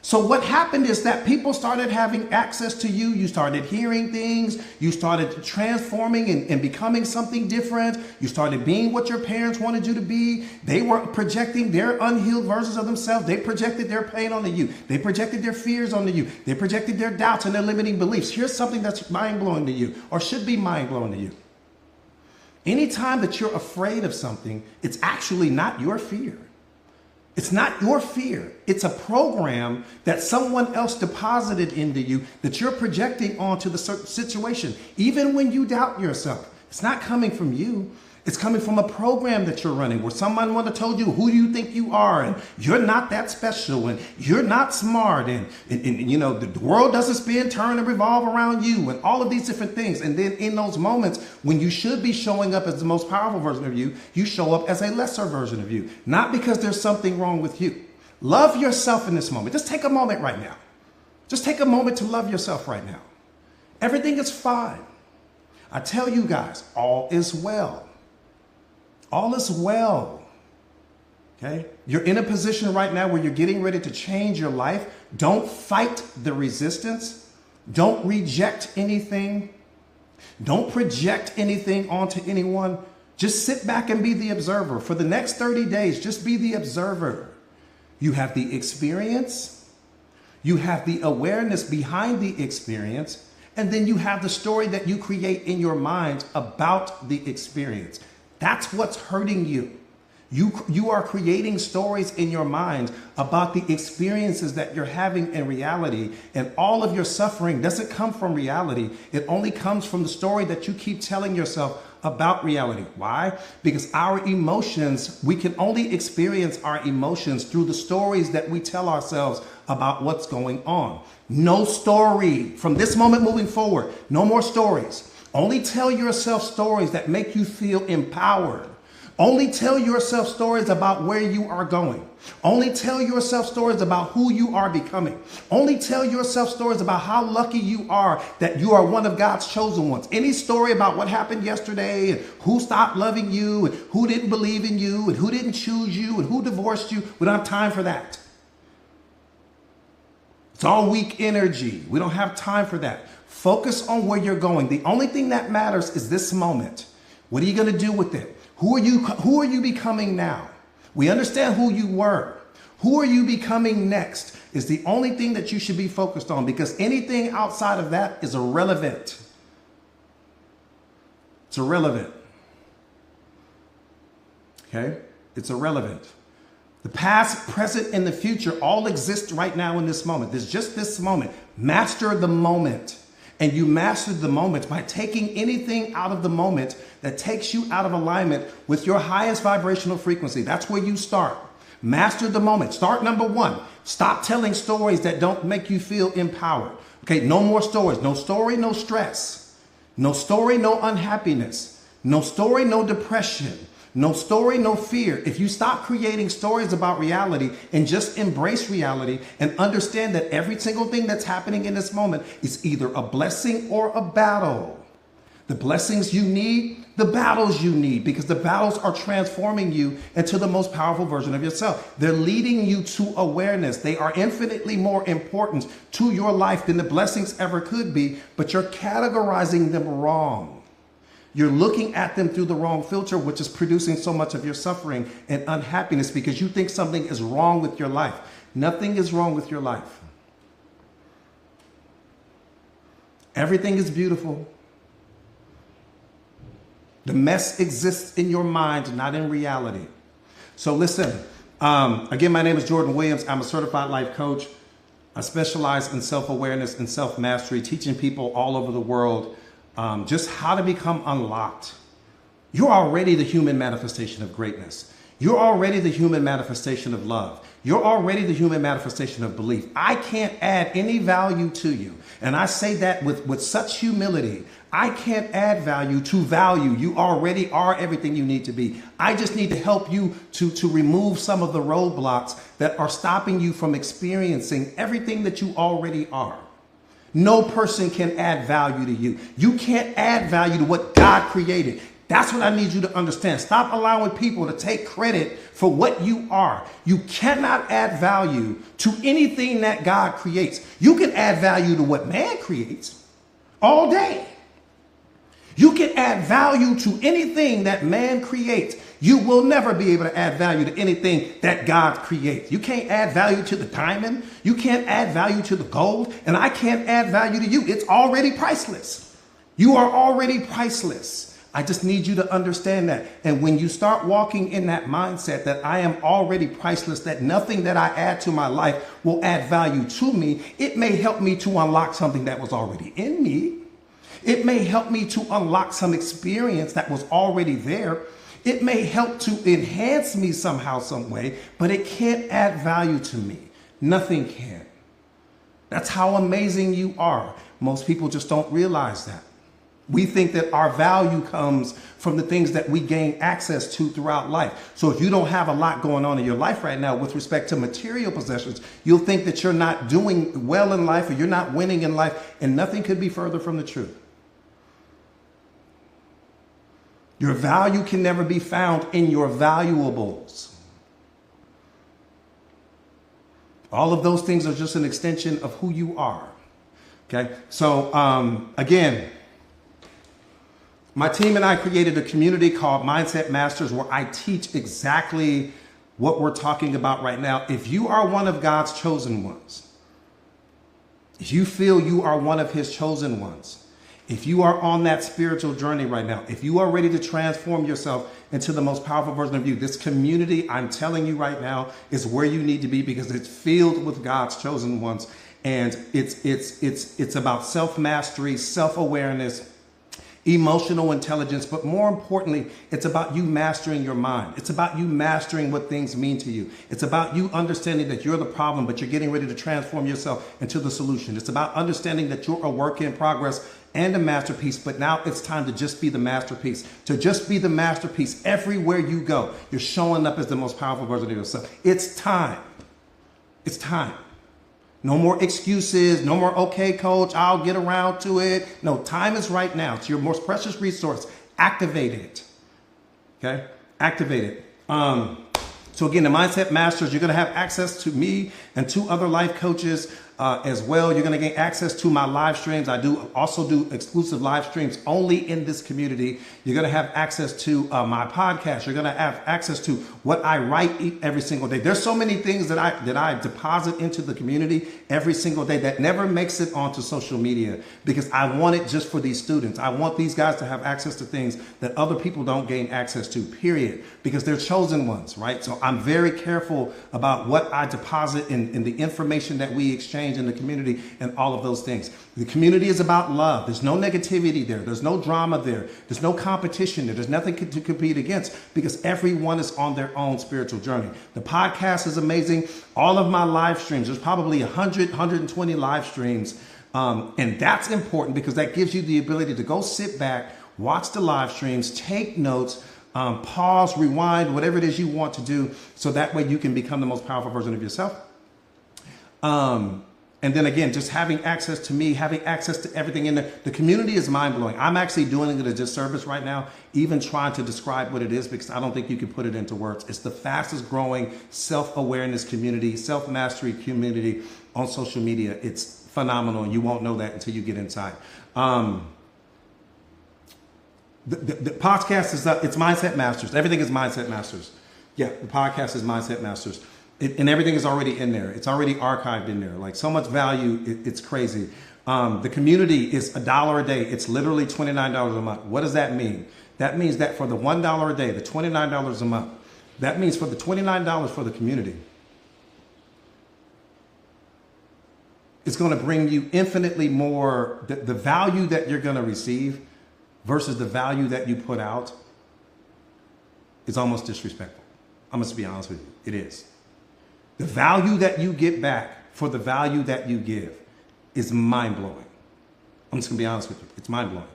So what happened is that people started having access to you. You started hearing things. You started transforming and becoming something different. You started being what your parents wanted you to be. They were projecting their unhealed versions of themselves. They projected their pain onto you. They projected their fears onto you. They projected their doubts and their limiting beliefs. Here's something that's mind-blowing to you, or should be mind-blowing to you. Anytime that you're afraid of something, it's actually not your fear. It's not your fear. It's a program that someone else deposited into you that you're projecting onto the situation. Even when you doubt yourself, it's not coming from you. It's coming from a program that you're running, where someone would have told you who you think you are, and you're not that special, and you're not smart, and you know, the world doesn't spin, turn, and revolve around you, and all of these different things. And then in those moments when you should be showing up as the most powerful version of you, you show up as a lesser version of you, not because there's something wrong with you. Love yourself in this moment. Just take a moment right now. Just take a moment to love yourself right now. Everything is fine. I tell you guys, all is well. All is well, okay? You're in a position right now where you're getting ready to change your life. Don't fight the resistance. Don't reject anything. Don't project anything onto anyone. Just sit back and be the observer. For the next 30 days, just be the observer. You have the experience. You have the awareness behind the experience. And then you have the story that you create in your mind about the experience. That's what's hurting you. You are creating stories in your mind about the experiences that you're having in reality, and all of your suffering doesn't come from reality. It only comes from the story that you keep telling yourself about reality. Why? Because our emotions, we can only experience our emotions through the stories that we tell ourselves about what's going on. No story from this moment moving forward. No more stories. Only tell yourself stories that make you feel empowered. Only tell yourself stories about where you are going. Only tell yourself stories about who you are becoming. Only tell yourself stories about how lucky you are that you are one of God's chosen ones. Any story about what happened yesterday and who stopped loving you and who didn't believe in you and who didn't choose you and who divorced you, we don't have time for that. It's all weak energy. We don't have time for that. Focus on where you're going. The only thing that matters is this moment. What are you going to do with it? Who are you becoming now? We understand who you were. Who are you becoming next is the only thing that you should be focused on, because anything outside of that is irrelevant. It's irrelevant. Okay? It's irrelevant. The past, present, and the future all exist right now in this moment. There's just this moment. Master the moment. And you mastered the moment by taking anything out of the moment that takes you out of alignment with your highest vibrational frequency. That's where you start. Master the moment. Start number one. Stop telling stories that don't make you feel empowered. Okay, no more stories. No story, no stress. No story, no unhappiness. No story, no depression. No story, no fear. If you stop creating stories about reality and just embrace reality and understand that every single thing that's happening in this moment is either a blessing or a battle. The blessings you need, the battles you need, because the battles are transforming you into the most powerful version of yourself. They're leading you to awareness. They are infinitely more important to your life than the blessings ever could be, but you're categorizing them wrong. You're looking at them through the wrong filter, which is producing so much of your suffering and unhappiness because you think something is wrong with your life. Nothing is wrong with your life. Everything is beautiful. The mess exists in your mind, not in reality. So listen, again, my name is Jordan Williams. I'm a certified life coach. I specialize in self-awareness and self-mastery, teaching people all over the world just how to become unlocked. You're already the human manifestation of greatness. You're already the human manifestation of love. You're already the human manifestation of belief. I can't add any value to you. And I say that with such humility. I can't add value to value. You already are everything you need to be. I just need to help you to remove some of the roadblocks that are stopping you from experiencing everything that you already are. No person can add value to you. You can't add value to what God created. That's what I need you to understand. Stop allowing people to take credit for what you are. You cannot add value to anything that God creates. You can add value to what man creates all day. You can add value to anything that man creates. You will never be able to add value to anything that God creates. You can't add value to the diamond. You can't add value to the gold. And I can't add value to you. It's already priceless. You are already priceless. I just need you to understand that. And when you start walking in that mindset that I am already priceless, that nothing that I add to my life will add value to me, it may help me to unlock something that was already in me. It may help me to unlock some experience that was already there. It may help to enhance me somehow, some way, but it can't add value to me. Nothing can. That's how amazing you are. Most people just don't realize that. We think that our value comes from the things that we gain access to throughout life. So if you don't have a lot going on in your life right now with respect to material possessions, you'll think that you're not doing well in life or you're not winning in life, and nothing could be further from the truth. Your value can never be found in your valuables. All of those things are just an extension of who you are. Okay, so again, my team and I created a community called Mindset Masters where I teach exactly what we're talking about right now. If you are one of God's chosen ones, if you feel you are one of his chosen ones, if you are on that spiritual journey right now, if you are ready to transform yourself into the most powerful version of you. This community, I'm telling you right now, is where you need to be because it's filled with God's chosen ones. And it's about self-mastery, self-awareness, emotional intelligence, but more importantly, it's about you mastering your mind. It's about you mastering what things mean to you. It's about you understanding that you're the problem, but you're getting ready to transform yourself into the solution. It's about understanding that you're a work in progress and a masterpiece, but now it's time to just be the masterpiece. To just be the masterpiece everywhere you go. You're showing up as the most powerful version of yourself. It's time. It's time. No more excuses. No more, okay, coach, I'll get around to it. No, time is right now. It's your most precious resource. Activate it. Okay? Activate it. So again, the Mindset Masters, you're going to have access to me and 2 other life coaches as well. You're going to get access to my live streams. I also do exclusive live streams only in this community. You're going to have access to my podcast. You're going to have access to what I write every single day. There's so many things that I deposit into the community every single day that never makes it onto social media because I want it just for these students. I want these guys to have access to things that other people don't gain access to, period, because they're chosen ones, right? So I'm very careful about what I deposit in the information that we exchange in the community and all of those things. The community is about love. There's no negativity there. There's no drama there. There's no competition there. There's nothing to compete against because everyone is on their own spiritual journey. The podcast is amazing. All of my live streams, there's probably 100, 120 live streams. And that's important because that gives you the ability to go sit back, watch the live streams, take notes, pause, rewind, whatever it is you want to do. So that way you can become the most powerful version of yourself. And then again, just having access to me, having access to everything in there. The community is mind-blowing. I'm actually doing it a disservice right now, even trying to describe what it is because I don't think you can put it into words. It's the fastest growing self-awareness community, self-mastery community on social media. It's phenomenal, and you won't know that until you get inside. The podcast is it's Mindset Masters. Everything is Mindset Masters. Yeah, the podcast is Mindset Masters. And everything is already in there. It's already archived in there. Like so much value, it's crazy. The community is $1 a day. It's literally $29 a month. What does that mean? That means that for the $1 a day, the $29 a month, that means for the $29 for the community, it's going to bring you infinitely more. The value that you're going to receive versus the value that you put out is almost disrespectful. I'm going to be honest with you. It is. The value that you get back for the value that you give is mind-blowing. I'm just going to be honest with you. It's mind-blowing.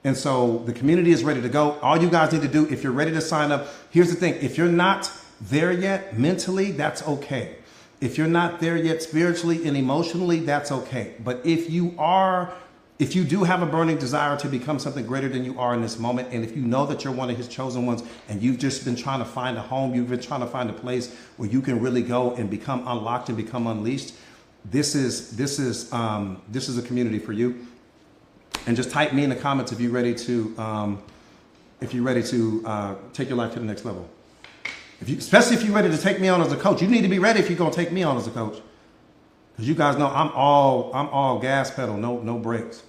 And so the community is ready to go. All you guys need to do, if you're ready to sign up, here's the thing. If you're not there yet mentally, that's okay. If you're not there yet spiritually and emotionally, that's okay. But if you do have a burning desire to become something greater than you are in this moment, and if you know that you're one of his chosen ones and you've just been trying to find a home, you've been trying to find a place where you can really go and become unlocked and become unleashed, this is a community for you. And just type me in the comments if you're ready to take your life to the next level. Especially if you're ready to take me on as a coach. You need to be ready if you're going to take me on as a coach. Because you guys know I'm all gas pedal, no brakes.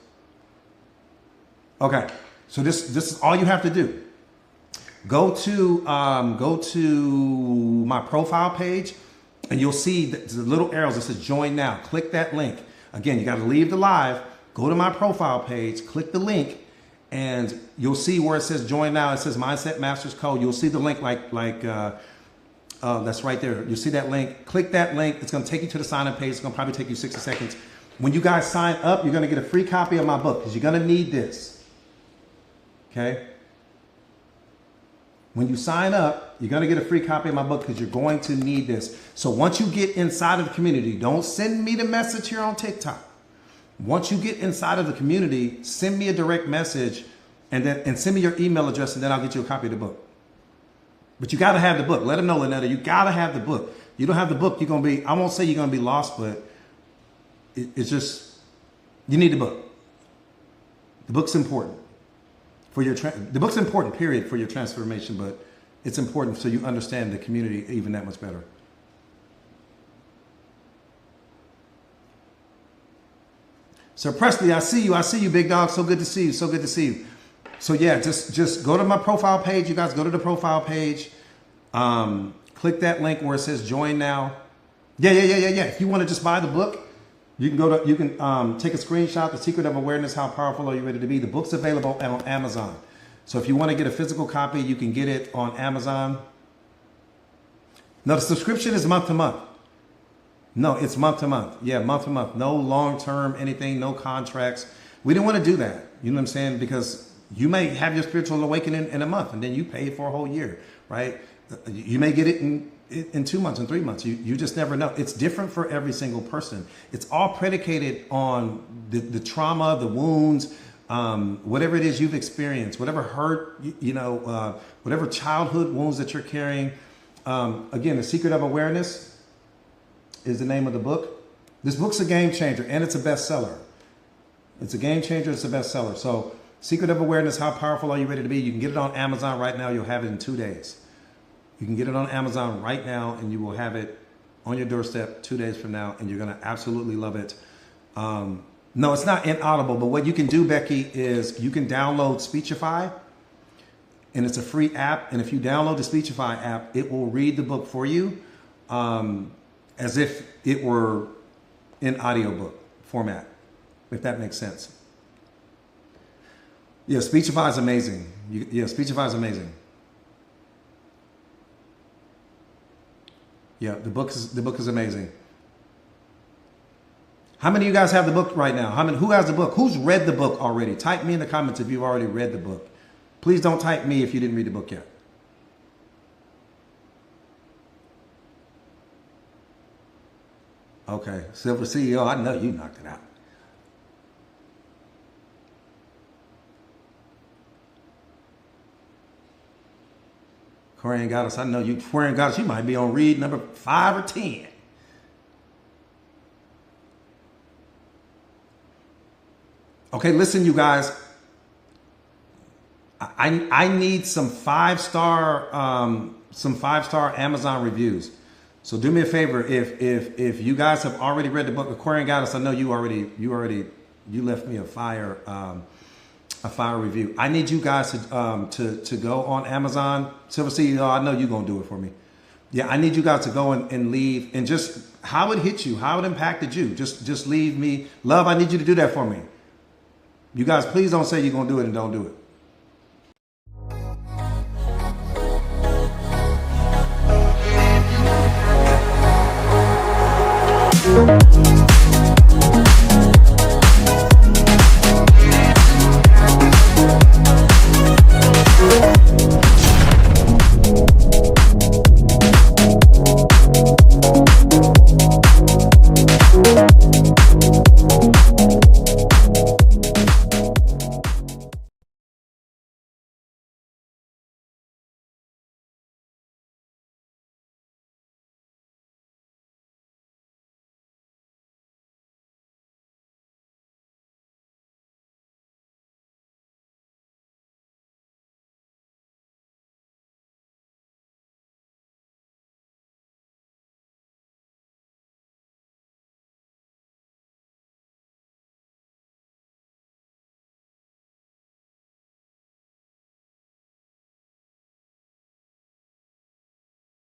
Okay, so this is all you have to do. Go to my profile page, and you'll see the little arrows that says join now. Click that link. Again, you got to leave the live. Go to my profile page, click the link, and you'll see where it says join now. It says Mindset Masters Code. You'll see the link that's right there. You see that link. Click that link. It's going to take you to the sign-up page. It's going to probably take you 60 seconds. When you guys sign up, you're going to get a free copy of my book because you're going to need this. Okay? When you sign up, you're going to get a free copy of my book because you're going to need this. So once you get inside of the community, don't send me the message here on TikTok. Once you get inside of the community, send me a direct message and send me your email address, and then I'll get you a copy of the book. But you got to have the book. Let them know, Lynetta, you got to have the book. You don't have the book, you're going to be, I won't say you're going to be lost, but it's just, you need the book. The book's important for the book's important, period, for your transformation, but it's important so you understand the community even that much better. Sir Presley, I see you, big dog. So good to see you. So good to see you. So yeah, just go to my profile page. You guys go to the profile page. Click that link where it says join now. Yeah. If you want to just buy the book, you can take a screenshot. The Secret of Awareness: How Powerful Are You Ready to Be? The book's available on Amazon. So if you want to get a physical copy, you can get it on Amazon. No, the subscription is month to month. No, it's month to month. Yeah, month to month. No long-term anything, no contracts. We didn't want to do that. You know what I'm saying? Because you may have your spiritual awakening in a month and then you pay for a whole year, right? You may get it in 2 months, in 3 months. You just never know. It's different for every single person. It's all predicated on the trauma, the wounds, whatever it is you've experienced, whatever hurt, whatever childhood wounds that you're carrying. Again, The Secret of Awareness is the name of the book. This book's a game changer and it's a bestseller. It's a game changer. It's a bestseller. So Secret of Awareness: How Powerful Are You Ready to Be? You can get it on Amazon right now. You'll have it in 2 days. You can get it on Amazon right now and you will have it on your doorstep 2 days from now and you're going to absolutely love it. No, it's not inaudible, but what you can do, Becky, is you can download Speechify and it's a free app. And if you download the Speechify app, it will read the book for you as if it were in audiobook format, if that makes sense. Yeah, Speechify is amazing. Speechify is amazing. Yeah, the book is amazing. How many of you guys have the book right now? Who has the book? Who's read the book already? Type me in the comments if you've already read the book. Please don't type me if you didn't read the book yet. Okay, Silver CEO, I know you knocked it out. Quarian Goddess, I know you. Quarian Goddess, you might be on read number 5 or 10. Okay, listen, you guys. I need some 5-star Amazon reviews. So do me a favor, if you guys have already read the book Aquarian Goddess, I know you left me a fire review. I need you guys to go on Amazon. Silver CEO, I know you're gonna do it for me. Yeah, I need you guys to go and leave and just how it hit you, how it impacted you. Just leave me. Love, I need you to do that for me. You guys, please don't say you're gonna do it and don't do it.